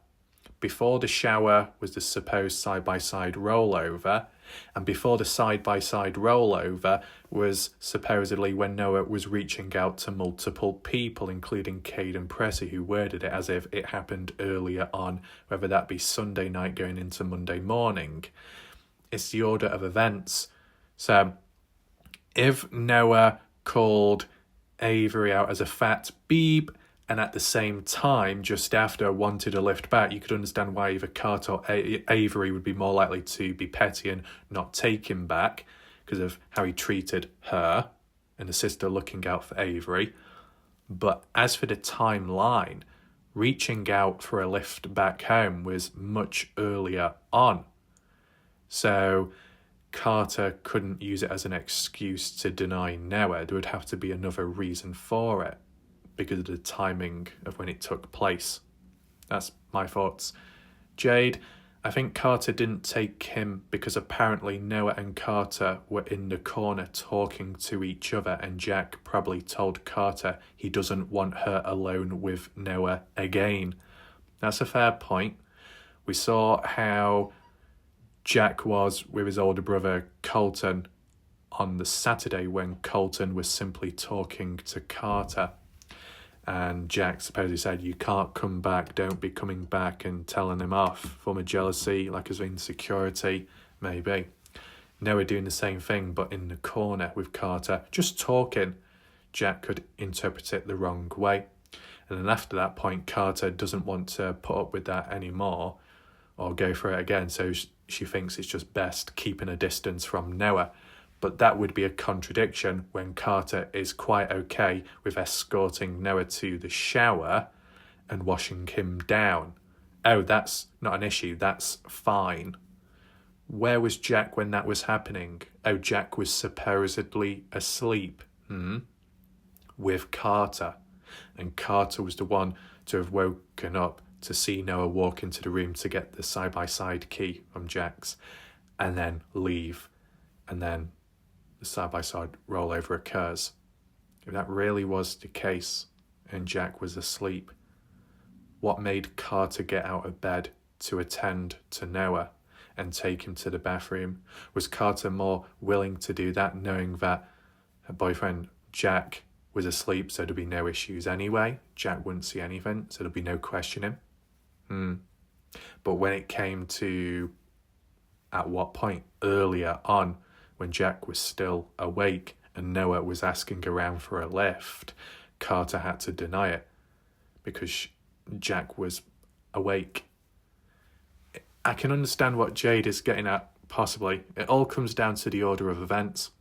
Before the shower was the supposed side-by-side rollover, and before the side-by-side rollover was supposedly when Noah was reaching out to multiple people, including Caden Pressey, who worded it as if it happened earlier on, whether that be Sunday night going into Monday morning. It's the order of events. So, if Noah called Avery out as a fat beep, and at the same time, just after, wanted a lift back, you could understand why either Carter or Avery would be more likely to be petty and not take him back because of how he treated her and the sister looking out for Avery. But as for the timeline, reaching out for a lift back home was much earlier on. So Carter couldn't use it as an excuse to deny Noah. There would have to be another reason for it, because of the timing of when it took place. That's my thoughts. Jade, I think Carter didn't take him because apparently Noah and Carter were in the corner talking to each other, and Jack probably told Carter he doesn't want her alone with Noah again. That's a fair point. We saw how Jack was with his older brother Colton on the Saturday when Colton was simply talking to Carter. And Jack supposedly said, you can't come back, don't be coming back, and telling him off. Form of jealousy, like his insecurity, maybe. Noah doing the same thing, but in the corner with Carter, just talking. Jack could interpret it the wrong way. And then after that point, Carter doesn't want to put up with that anymore or go for it again, so she thinks it's just best keeping a distance from Noah. But that would be a contradiction when Carter is quite okay with escorting Noah to the shower and washing him down Oh, that's not an issue. That's fine. Where was Jack when that was happening? Oh, Jack was supposedly asleep. With Carter. And Carter was the one to have woken up to see Noah walk into the room to get the side-by-side key from Jack's and then leave. And then the side-by-side rollover occurs. If that really was the case and Jack was asleep, what made Carter get out of bed to attend to Noah and take him to the bathroom? Was Carter more willing to do that knowing that her boyfriend Jack was asleep, so there'd be no issues anyway? Jack wouldn't see anything, so there'd be no questioning. But when it came to at what point earlier on when Jack was still awake and Noah was asking around for a lift, Carter had to deny it because Jack was awake. I can understand what Jade is getting at, possibly. It all comes down to the order of events.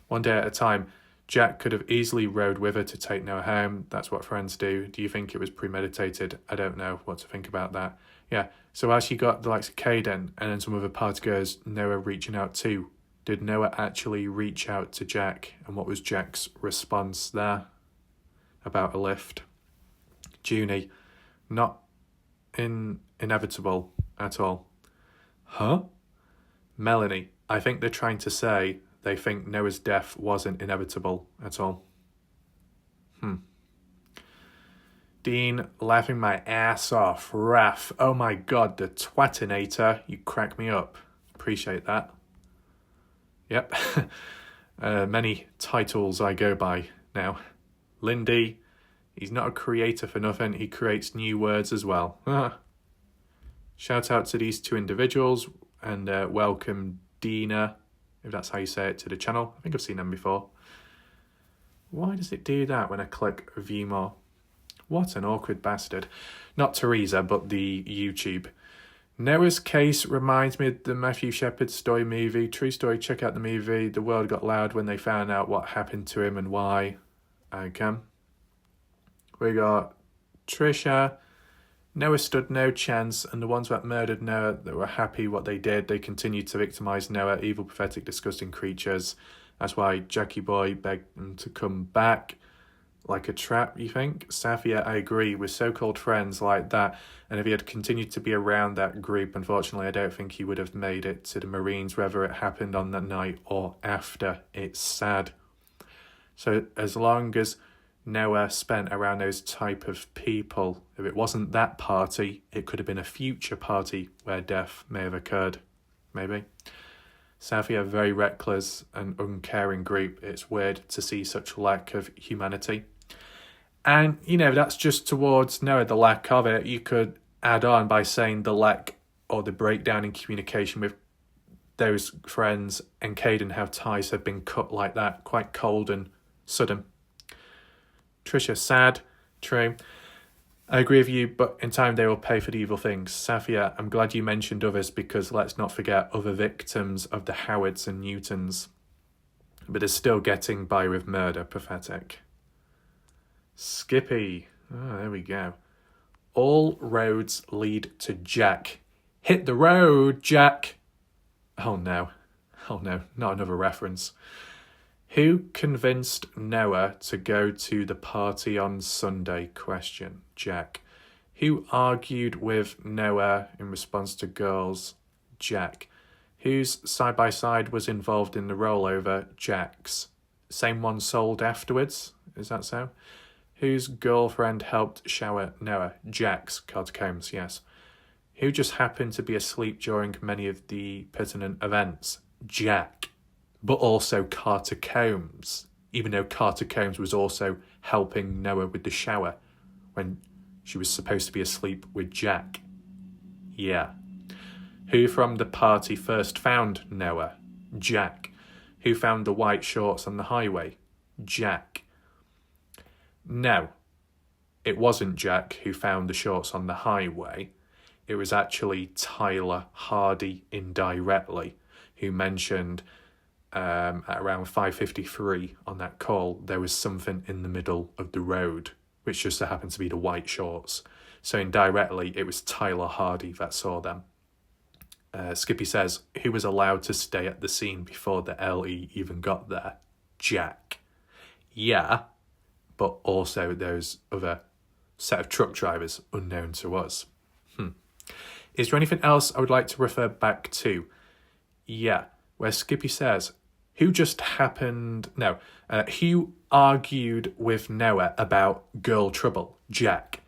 One day at a time, Jack could have easily rode with her to take Noah home. That's what friends do. Do you think it was premeditated? I don't know what to think about that. Yeah, so as you got the likes of Caden and then some other party girls, Noah reaching out too, did Noah actually reach out to Jack? And what was Jack's response there about a lift? Junie, not inevitable at all. Huh? Melanie, I think they're trying to say they think Noah's death wasn't inevitable at all. Dean, laughing my ass off. Raph, oh my god, the twatinator. You crack me up. Appreciate that. Yep. Many titles I go by now. Lindy, he's not a creator for nothing. He creates new words as well. Shout out to these two individuals and welcome Dina, if that's how you say it, to the channel. I think I've seen them before. Why does it do that when I click view more? What an awkward bastard. Not Teresa, but the YouTube. Noah's case reminds me of the Matthew Shepard story movie. True story, check out the movie. The world got loud when they found out what happened to him and why. Okay. We got Trisha. Noah stood no chance, and the ones that murdered Noah that were happy what they did, they continued to victimise Noah, evil, pathetic, disgusting creatures. That's why Jackie Boy begged them to come back. Like a trap, you think? Safia, I agree, with so-called friends like that, and if he had continued to be around that group, unfortunately, I don't think he would have made it to the Marines, whether it happened on that night or after. It's sad. So as long as Noah spent around those type of people, if it wasn't that party, it could have been a future party where death may have occurred. Maybe. Safia, very reckless and uncaring group. It's weird to see such lack of humanity. And, you know, that's just towards Noah, the lack of it. You could add on by saying the lack or the breakdown in communication with those friends and Caden, how ties have been cut like that, quite cold and sudden. Trisha, sad, true. I agree with you, but in time they will pay for the evil things. Safia, I'm glad you mentioned others because let's not forget other victims of the Howards and Newtons. But they're still getting by with murder. Pathetic. Skippy. Oh, there we go. All roads lead to Jack. Hit the road, Jack. Oh no. Oh no, not another reference. Who convinced Noah to go to the party on Sunday? Question. Jack. Who argued with Noah in response to girls? Jack. Whose side-by-side was involved in the rollover? Jack's. Same one sold afterwards? Is that so? Whose girlfriend helped shower Noah? Jack's. Carter Combs, yes. Who just happened to be asleep during many of the pertinent events? Jack. But also Carter Combs, even though Carter Combs was also helping Noah with the shower when she was supposed to be asleep with Jack. Yeah. Who from the party first found Noah? Jack. Who found the white shorts on the highway? Jack. No, it wasn't Jack who found the shorts on the highway. It was actually Tyler Hardy indirectly who mentioned at around 5:53 on that call, there was something in the middle of the road, which just so happened to be the white shorts. So indirectly, it was Tyler Hardy that saw them. Skippy says, who was allowed to stay at the scene before the LE even got there? Jack. Yeah, but also those other set of truck drivers unknown to us. Is there anything else I would like to refer back to? Yeah, where Skippy says, who argued with Noah about girl trouble? Jack.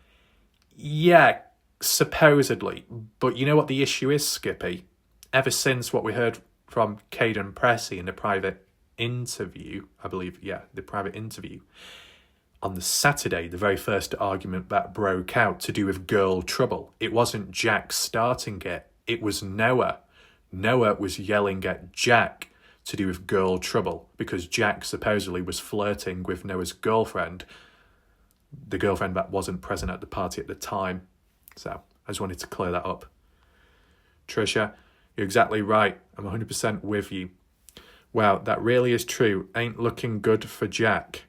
Yeah, supposedly. But you know what the issue is, Skippy? Ever since what we heard from Caden Pressey in the private interview, the private interview, on the Saturday, the very first argument that broke out to do with girl trouble, it wasn't Jack starting it, it was Noah. Noah was yelling at Jack to do with girl trouble because Jack supposedly was flirting with Noah's girlfriend, the girlfriend that wasn't present at the party at the time. So I just wanted to clear that up. Trisha, you're exactly right. I'm 100% with you. Wow, that really is true. Ain't looking good for Jack.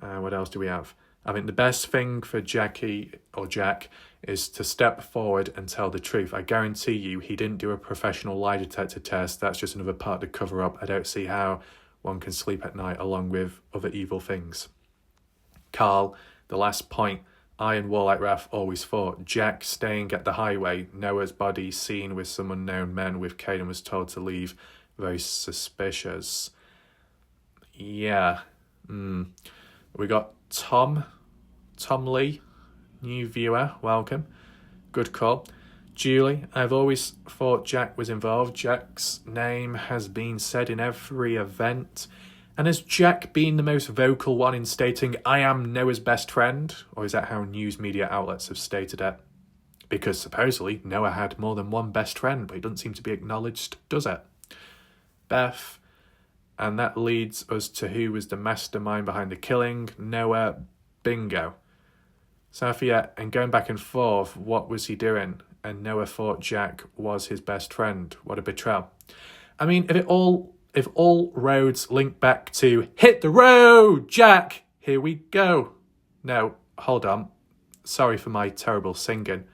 What else do we have? I think the best thing for Jack is to step forward and tell the truth. I guarantee you he didn't do a professional lie detector test. That's just another part to cover up. I don't see how one can sleep at night along with other evil things. Carl, the last point. I and Warlike Raph always thought Jack staying at the highway, Noah's body seen with some unknown men with Caden was told to leave. Very suspicious. Yeah. We got Tom Lee, new viewer, welcome. Good call. Julie, I've always thought Jack was involved. Jack's name has been said in every event. And has Jack been the most vocal one in stating, I am Noah's best friend? Or is that how news media outlets have stated it? Because supposedly Noah had more than one best friend, but it doesn't seem to be acknowledged, does it? Beth, and that leads us to who was the mastermind behind the killing. Noah, bingo. Safia, and going back and forth, what was he doing? And Noah thought Jack was his best friend. What a betrayal. I mean, if all roads link back to hit the road, Jack, here we go. No, hold on. Sorry for my terrible singing.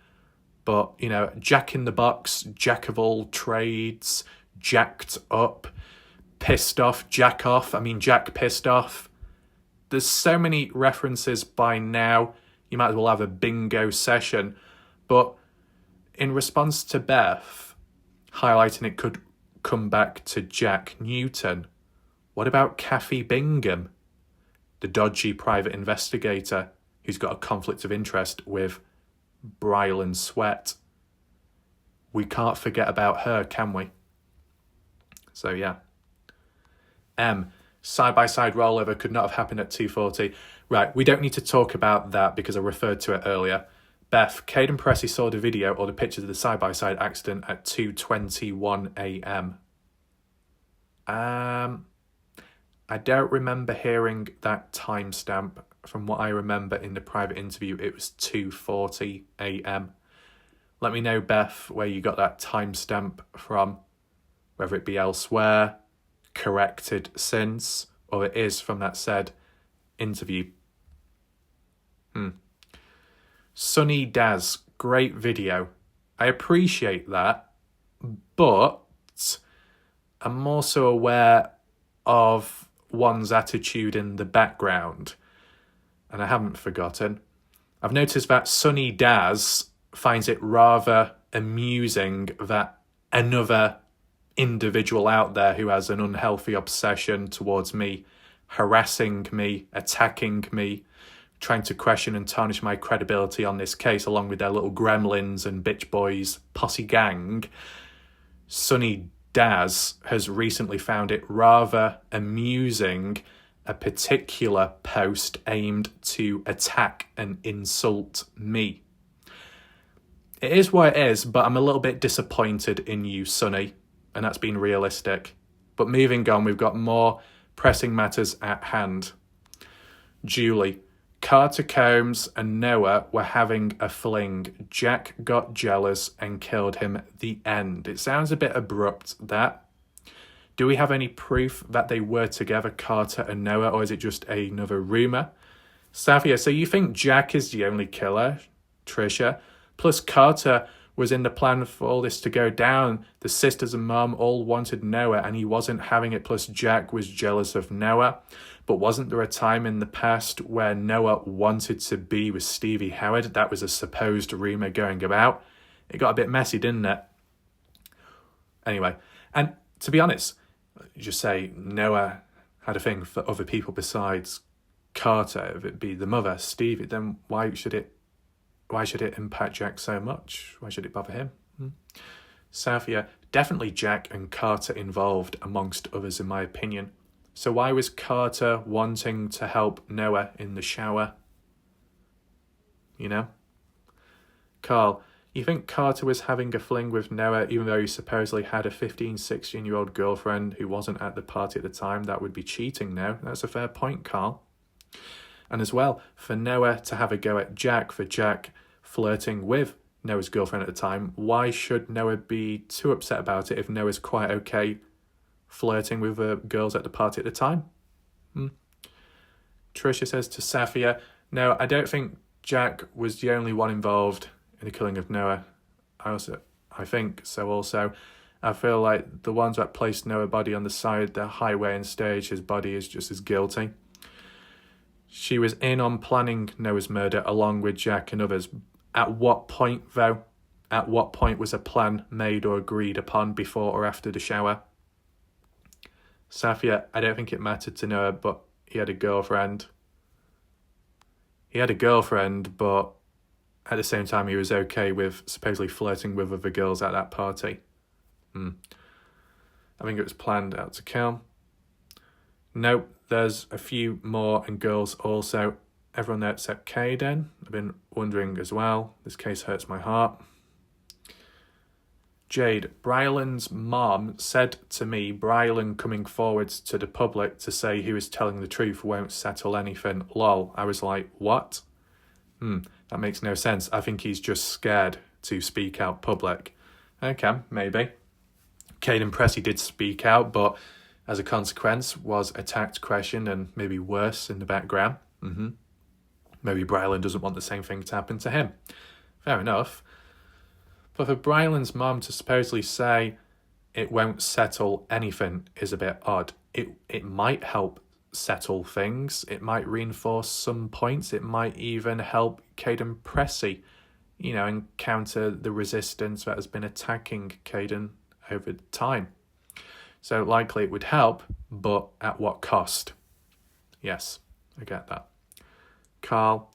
But, Jack in the Box, Jack of all trades, jacked up, pissed off, Jack off. Jack pissed off. There's so many references by now. You might as well have a bingo session. But in response to Beth, highlighting it could come back to Jack Newton, what about Kathy Bingham, the dodgy private investigator who's got a conflict of interest with Brylan Sweat? We can't forget about her, can we? So, yeah. Side-by-side rollover could not have happened at 2:40. Right, we don't need to talk about that because I referred to it earlier. Beth, Caden Pressey saw the video or the pictures of the side-by-side accident at 2:21 a.m. I don't remember hearing that timestamp. From what I remember in the private interview, it was 2:40 a.m. Let me know, Beth, where you got that timestamp from, whether it be elsewhere, corrected since, or it is from that said interview. Sunny Daz, great video. I appreciate that, but I'm also aware of one's attitude in the background, and I haven't forgotten. I've noticed that Sunny Daz finds it rather amusing that another individual out there who has an unhealthy obsession towards me, harassing me, attacking me, trying to question and tarnish my credibility on this case along with their little gremlins and bitch boys posse gang, Sunny Daz has recently found it rather amusing a particular post aimed to attack and insult me. It is what it is, but I'm a little bit disappointed in you, Sunny, and that's been realistic. But moving on, we've got more pressing matters at hand. Julie, Carter Combs and Noah were having a fling. Jack got jealous and killed him. The end. It sounds a bit abrupt, that. Do we have any proof that they were together, Carter and Noah, or is it just another rumour? Savia, so you think Jack is the only killer? Tricia. Plus, Carter was in the plan for all this to go down. The sisters and mum all wanted Noah, and he wasn't having it. Plus, Jack was jealous of Noah. But wasn't there a time in the past where Noah wanted to be with Stevie Howard? That was a supposed rumour going about. It got a bit messy, didn't it? Anyway, and to be honest, you just say Noah had a thing for other people besides Carter. If it be the mother, Stevie, then why should it impact Jack so much? Why should it bother him? Safia, definitely Jack and Carter involved, amongst others, in my opinion. So why was Carter wanting to help Noah in the shower? You know? Carl, you think Carter was having a fling with Noah even though he supposedly had a 15, 16-year-old girlfriend who wasn't at the party at the time? That would be cheating now. That's a fair point, Carl. And as well, for Noah to have a go at Jack, for Jack flirting with Noah's girlfriend at the time, why should Noah be too upset about it if Noah's quite okay flirting with girls at the party at the time? Tricia says to Safia, no, I don't think Jack was the only one involved in the killing of Noah. I think so also. I feel like the ones that placed Noah's body on the side of the highway and stage, his body is just as guilty. She was in on planning Noah's murder along with Jack and others. At what point, though? At what point was a plan made or agreed upon, before or after the shower? Safia, I don't think it mattered to Noah, but he had a girlfriend. But at the same time, he was okay with supposedly flirting with other girls at that party. I think it was planned out to kill. Nope, there's a few more and girls also. Everyone there except Caden. I've been wondering as well. This case hurts my heart. Jade, Brylan's mom said to me, Brylan coming forwards to the public to say he was telling the truth won't settle anything. Lol. I was like, what? That makes no sense. I think he's just scared to speak out public. Okay, maybe. Caden Pressey did speak out, but as a consequence was attacked, questioned, and maybe worse in the background. Maybe Brylan doesn't want the same thing to happen to him. Fair enough. But for Brylan's mom to supposedly say it won't settle anything is a bit odd. It might help settle things. It might reinforce some points. It might even help Caden Pressey, encounter the resistance that has been attacking Caden over time. So likely it would help, but at what cost? Yes, I get that. Carl,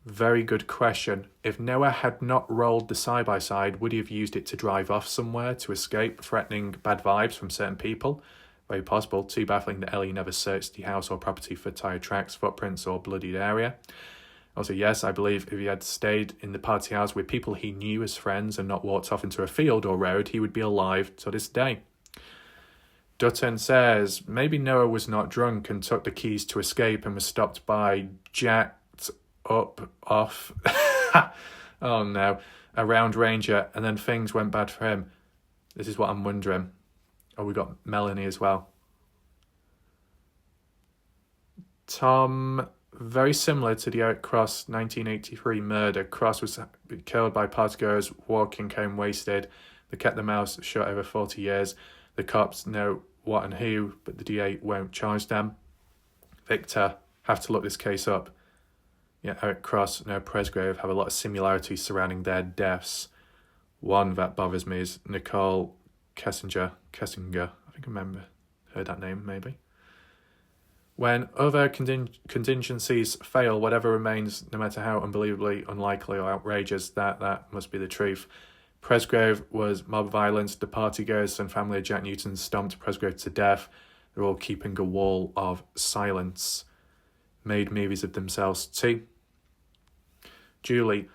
very good question. If Noah had not rolled the side-by-side, would he have used it to drive off somewhere to escape threatening bad vibes from certain people? Very possible. Too baffling that Ellie never searched the house or property for tyre tracks, footprints or bloodied area. Also, yes, I believe if he had stayed in the party house with people he knew as friends and not walked off into a field or road, he would be alive to this day. Dutton says, maybe Noah was not drunk and took the keys to escape and was stopped by jacked up off, oh no, a round ranger, and then things went bad for him. This is what I'm wondering. Oh, we got Melanie as well. Tom, very similar to the Eric Cross 1983 murder. Cross was killed by partygoers walking home wasted. They kept their mouths shut over 40 years. The cops know what and who, but the DA won't charge them. Victor, have to look this case up. Yeah, Eric Cross, Noah Presgrove have a lot of similarities surrounding their deaths. One that bothers me is Nicole Kessinger. I think I heard that name, maybe. When other contingencies fail, whatever remains, no matter how unbelievably unlikely or outrageous, that must be the truth. Presgrove was mob violence. The partygoers and family of Jack Newton stomped Presgrove to death. They're all keeping a wall of silence. Made movies of themselves too. Julie,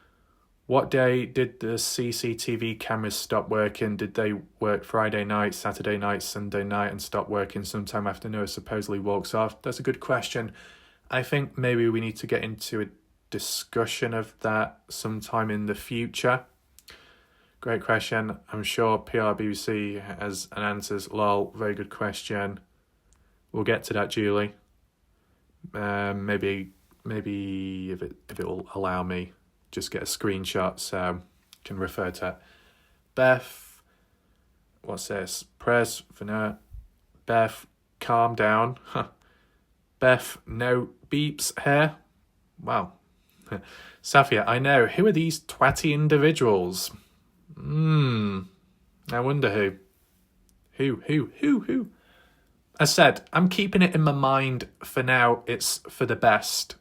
what day did the CCTV cameras stop working? Did they work Friday night, Saturday night, Sunday night, and stop working sometime after Noah supposedly walks off? That's a good question. I think maybe we need to get into a discussion of that sometime in the future. Great question. I'm sure PRBC has an answers. Lol, very good question. We'll get to that, Julie. Maybe if it will allow me, just get a screenshot so you can refer to it. Beth, what's this? Pres for Noah. Beth, calm down. Beth, no beeps here. Wow. Safia, I know. Who are these twatty individuals? I wonder who. Who? As said, I'm keeping it in my mind for now. It's for the best.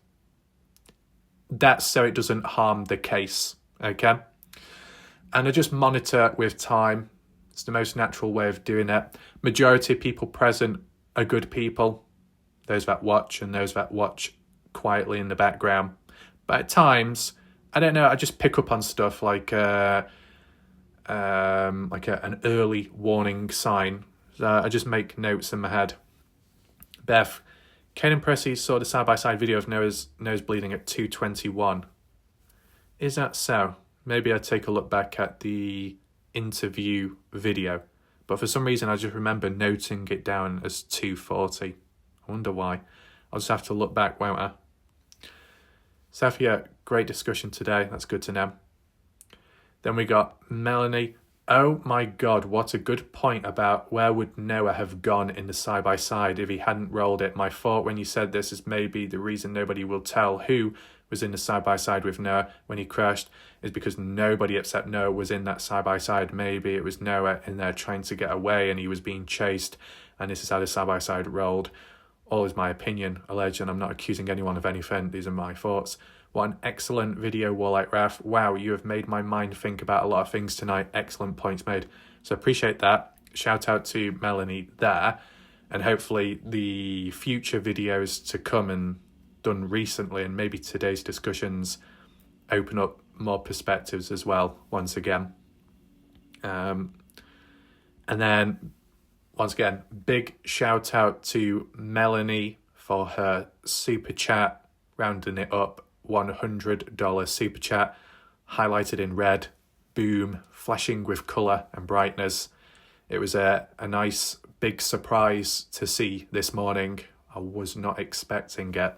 That's so it doesn't harm the case, okay? And I just monitor with time. It's the most natural way of doing it. Majority of people present are good people. Those that watch and those that watch quietly in the background. But at times, I don't know, I just pick up on stuff like an early warning sign. So I just make notes in my head. Beth, Kane and Pressy saw the side-by-side video of Noah's nose bleeding at 2:21. Is that so? Maybe I'd take a look back at the interview video. But for some reason, I just remember noting it down as 2:40. I wonder why. I'll just have to look back, won't I? Safia, great discussion today. That's good to know. Then we got Melanie. Oh my God, what a good point about where would Noah have gone in the side-by-side if he hadn't rolled it. My thought when you said this is maybe the reason nobody will tell who was in the side-by-side with Noah when he crashed is because nobody except Noah was in that side-by-side. Maybe it was Noah in there trying to get away and he was being chased, and this is how the side-by-side rolled. All is my opinion, alleged, and I'm not accusing anyone of anything. These are my thoughts. What an excellent video, Warlight Raf. Wow, you have made my mind think about a lot of things tonight. Excellent points made. So appreciate that. Shout out to Melanie there. And hopefully the future videos to come and done recently, and maybe today's discussions, open up more perspectives as well, once again. And then, once again, big shout out to Melanie for her super chat, rounding it up. $100 super chat, highlighted in red, boom, flashing with colour and brightness. It was a nice big surprise to see this morning. I was not expecting it.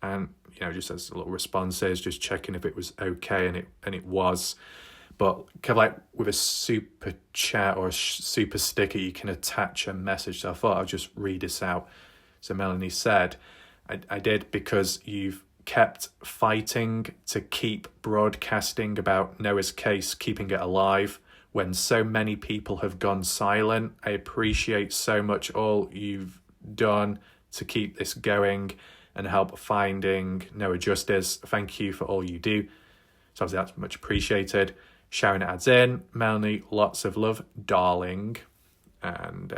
And, just as little responses, just checking if it was okay, and it was. But kind of like with a super chat or a super sticker, you can attach a message. So I thought I'd just read this out. So Melanie said, I did because you've kept fighting to keep broadcasting about Noah's case, keeping it alive when so many people have gone silent. I appreciate so much all you've done to keep this going and help finding Noah justice. Thank you for all you do. So obviously that's much appreciated. Sharon adds in, Melanie, lots of love, darling. And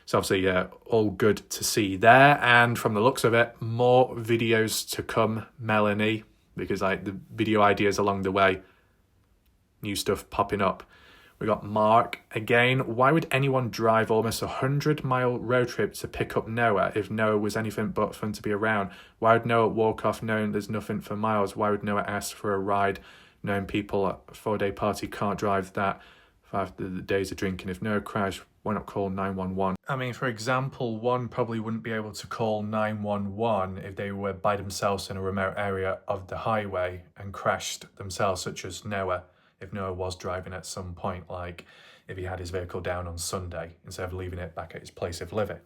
so obviously all good to see there. And from the looks of it, more videos to come, Melanie, because the video ideas along the way, new stuff popping up. We got Mark again. Why would anyone drive almost 100-mile road trip to pick up Noah if Noah was anything but fun to be around? Why would Noah walk off knowing there's nothing for miles? Why would Noah ask for a ride knowing people at a 4-day party can't drive that 5 days of drinking? If Noah crashed, why not call 911? I mean, for example, one probably wouldn't be able to call 911 if they were by themselves in a remote area of the highway and crashed themselves, such as Noah. If Noah was driving at some point, like if he had his vehicle down on Sunday, instead of leaving it back at his place of living,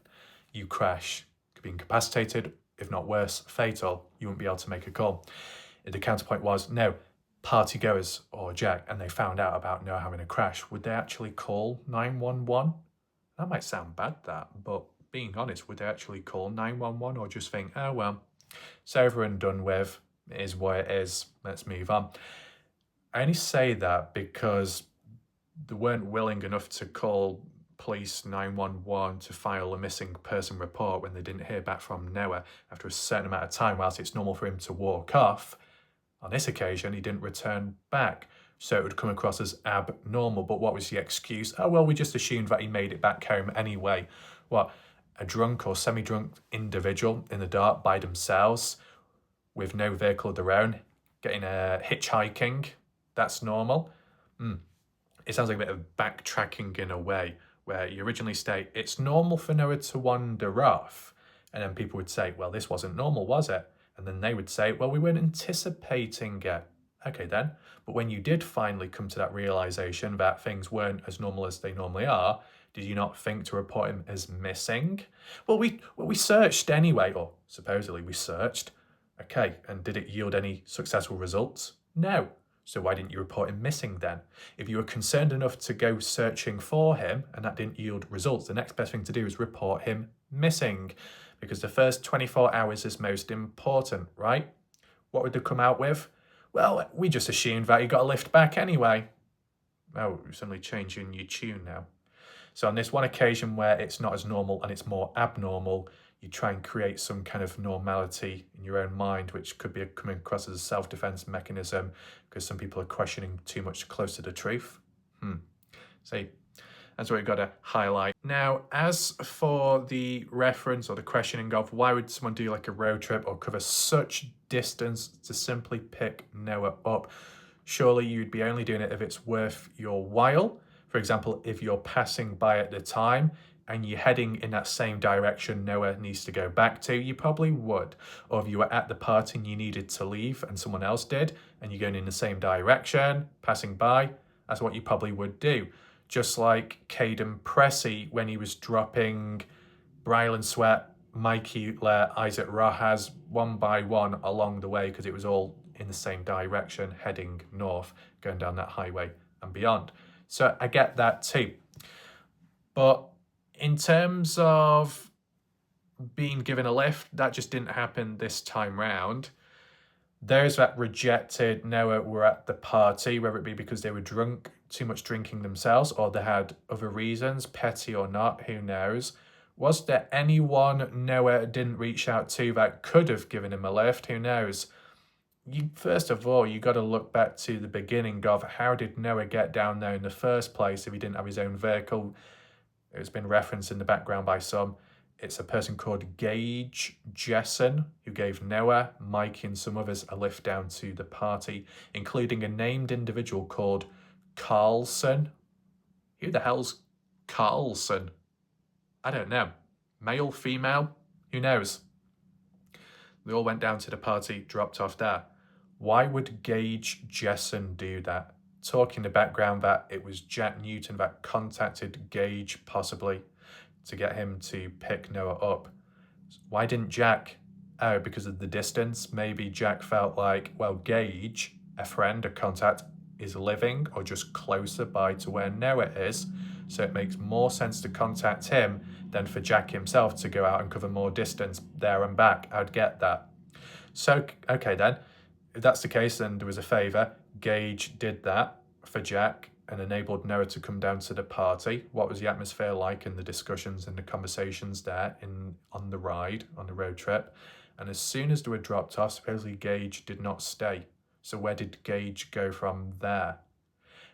you crash, could be incapacitated, if not worse, fatal, you wouldn't be able to make a call. If the counterpoint was, no, partygoers or Jack, and they found out about Noah having a crash, would they actually call 911? That might sound bad, but being honest, would they actually call 911 or just think, oh, well, it's over and done with, it is what it is, let's move on? I only say that because they weren't willing enough to call police 911 to file a missing person report when they didn't hear back from Noah after a certain amount of time, whilst it's normal for him to walk off. On this occasion, he didn't return back, so it would come across as abnormal. But what was the excuse? Oh, well, we just assumed that he made it back home anyway. What, a drunk or semi-drunk individual in the dark by themselves with no vehicle of their own, getting a hitchhiking, that's normal? It sounds like a bit of backtracking in a way, where you originally state, it's normal for Noah to wander off. And then people would say, well, this wasn't normal, was it? And then they would say, well, we weren't anticipating it. Okay then, but when you did finally come to that realization that things weren't as normal as they normally are, did you not think to report him as missing? Well, we searched anyway, or supposedly we searched. Okay, and did it yield any successful results? No. So why didn't you report him missing then? If you were concerned enough to go searching for him and that didn't yield results, the next best thing to do is report him missing, because the first 24 hours is most important, right? What would they come out with? Well, we just assumed that he got a lift back anyway. Oh, you're suddenly changing your tune now. So on this one occasion where it's not as normal and it's more abnormal, you try and create some kind of normality in your own mind, which could be coming across as a self-defense mechanism because some people are questioning too much close to the truth. See, that's what you've got to highlight. Now, as for the reference or the questioning of why would someone do like a road trip or cover such distance to simply pick Noah up, surely you'd be only doing it if it's worth your while. For example, if you're passing by at the time and you're heading in that same direction Noah needs to go back to, you probably would. Or if you were at the party and you needed to leave and someone else did, and you're going in the same direction, passing by, that's what you probably would do. Just like Caden Pressey when he was dropping Brylan Sweat, Mikey Lair, Isaac Rojas one by one along the way because it was all in the same direction, heading north, going down that highway and beyond. So I get that too. But in terms of being given a lift, that just didn't happen this time round. Those that rejected Noah were at the party, whether it be because they were drunk, too much drinking themselves, or they had other reasons, petty or not, who knows. Was there anyone Noah didn't reach out to that could have given him a lift? Who knows? First of all, you got to look back to the beginning of how did Noah get down there in the first place if he didn't have his own vehicle? It's been referenced in the background by some. It's a person called Gage Jessen who gave Noah, Mikey and some others a lift down to the party, including a named individual called Carlson. Who the hell's Carlson? I don't know. Male, female? Who knows? They all went down to the party, dropped off there. Why would Gage Jessen do that? Talk in the background that it was Jack Newton that contacted Gage possibly to get him to pick Noah up. Why didn't Jack? Oh, because of the distance. Maybe Jack felt like, well, Gage, a friend, a contact, is living or just closer by to where Noah is. So it makes more sense to contact him than for Jack himself to go out and cover more distance there and back. I'd get that. So, okay then, if that's the case, then there was a favour. Gage did that for Jack and enabled Noah to come down to the party. What was the atmosphere like in the discussions and the conversations there on the ride, on the road trip? And as soon as they were dropped off, supposedly Gage did not stay. So where did Gage go from there?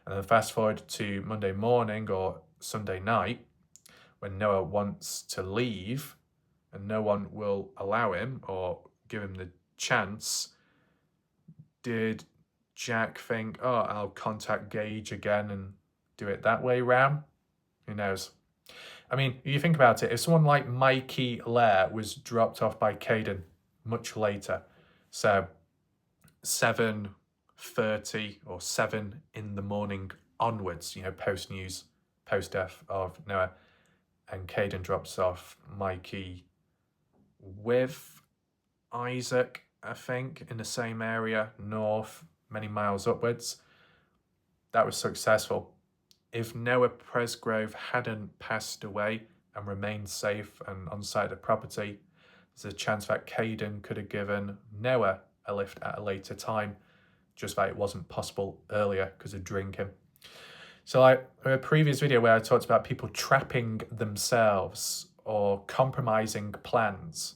And then fast forward to Monday morning or Sunday night, when Noah wants to leave and no one will allow him or give him the chance, did Jack think, oh, I'll contact Gage again and do it that way round? Who knows? I mean, you think about it, if someone like Mikey Lair was dropped off by Caden much later, so 7:30 or 7 in the morning onwards, post-news, post-death of Noah, and Caden drops off Mikey with Isaac, I think, in the same area, north, many miles upwards. That was successful. If Noah Presgrove hadn't passed away and remained safe and on site of the property, there's a chance that Caden could have given Noah a lift at a later time, just that it wasn't possible earlier because of drinking. So like a previous video where I talked about people trapping themselves or compromising plans,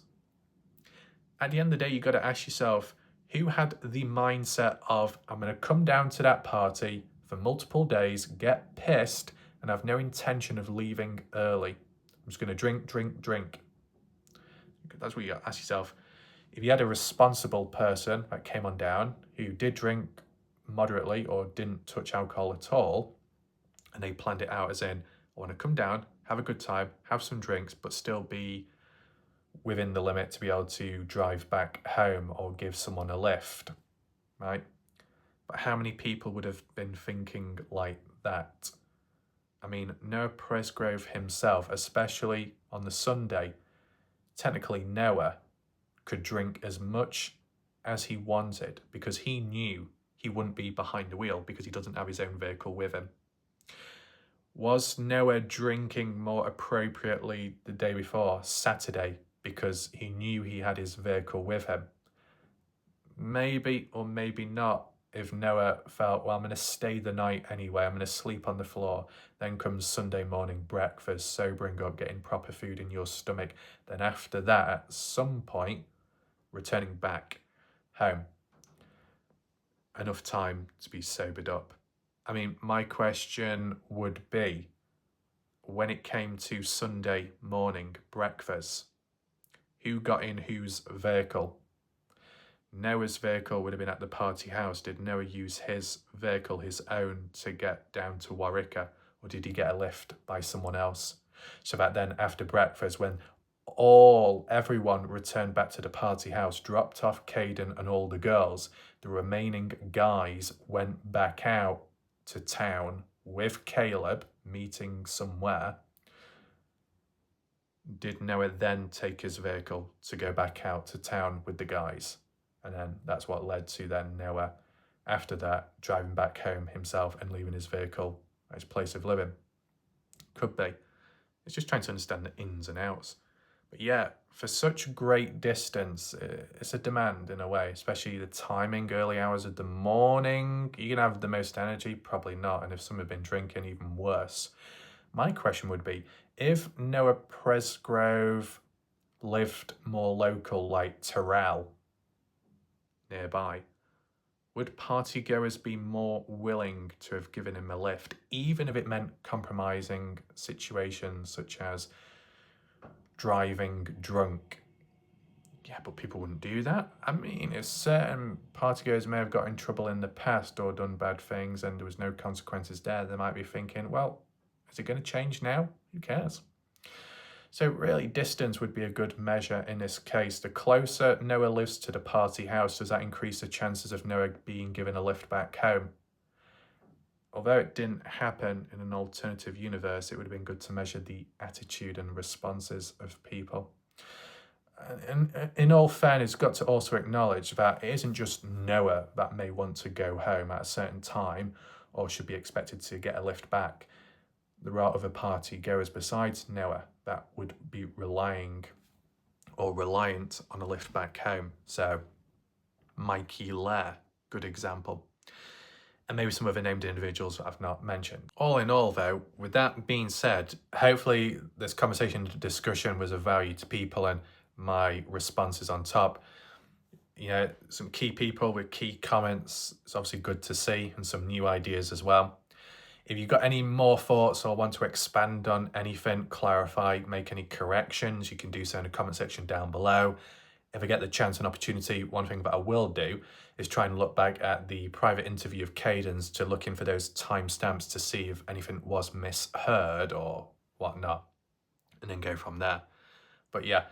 at the end of the day, you've got to ask yourself, who had the mindset of, I'm going to come down to that party for multiple days, get pissed, and have no intention of leaving early. I'm just going to drink, drink, drink. That's what you got to ask yourself. If you had a responsible person that came on down who did drink moderately or didn't touch alcohol at all, and they planned it out as in, I want to come down, have a good time, have some drinks, but still be within the limit to be able to drive back home or give someone a lift, right? But how many people would have been thinking like that? I mean, Noah Presgrove himself, especially on the Sunday, technically Noah could drink as much as he wanted because he knew he wouldn't be behind the wheel because he doesn't have his own vehicle with him. Was Noah drinking more appropriately the day before, Saturday, because he knew he had his vehicle with him? Maybe or maybe not. If Noah felt, well, I'm going to stay the night anyway, I'm going to sleep on the floor, then comes Sunday morning breakfast, sobering up, getting proper food in your stomach, then after that, at some point, returning back home. Enough time to be sobered up. I mean, my question would be, when it came to Sunday morning breakfast, who got in whose vehicle? Noah's vehicle would have been at the party house. Did Noah use his vehicle, his own, to get down to Warwick, or did he get a lift by someone else? So that then after breakfast, when everyone returned back to the party house, dropped off Caden and all the girls, the remaining guys went back out to town with Caleb, meeting somewhere. Did Noah then take his vehicle to go back out to town with the guys? And then that's what led to then Noah, after that, driving back home himself and leaving his vehicle at his place of living. Could be. It's just trying to understand the ins and outs. But yeah, for such great distance, it's a demand in a way, especially the timing, early hours of the morning. You can have the most energy, probably not. And if some have been drinking, even worse. My question would be, if Noah Presgrove lived more local, like Terrell, nearby, would partygoers be more willing to have given him a lift, even if it meant compromising situations such as driving drunk? Yeah, but people wouldn't do that. I mean, if certain partygoers may have got in trouble in the past or done bad things and there was no consequences there, they might be thinking, well, is it going to change now? Who cares? So really, distance would be a good measure in this case. The closer Noah lives to the party house, does that increase the chances of Noah being given a lift back home? Although it didn't happen in an alternative universe, it would have been good to measure the attitude and responses of people. And in all fairness, got to also acknowledge that it isn't just Noah that may want to go home at a certain time or should be expected to get a lift back. There are other party goers besides Noah that would be reliant on a lift back home. So Mikey Lair, good example. And maybe some other named individuals that I've not mentioned. All in all though, with that being said, hopefully this conversation and discussion was of value to people and my responses on top. You know, some key people with key comments. It's obviously good to see, and some new ideas as well. If you've got any more thoughts or want to expand on anything, clarify, make any corrections, you can do so in the comment section down below. If I get the chance and opportunity, one thing that I will do is try and look back at the private interview of Caden's to look in for those timestamps to see if anything was misheard or whatnot, and then go from there. But yeah,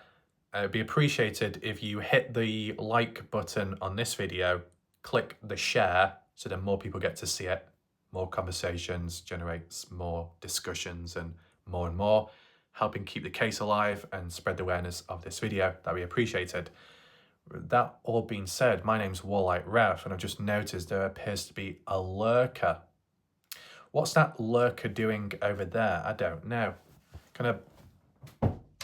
it'd be appreciated if you hit the like button on this video, click the share, so then more people get to see it. More conversations generates more discussions and more, helping keep the case alive and spread the awareness of this video. That'd be appreciated. That all being said, my name's Warlight Ref, and I've just noticed there appears to be a lurker. What's that lurker doing over there? I don't know.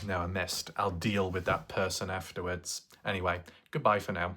No, I missed. I'll deal with that person afterwards. Anyway, goodbye for now.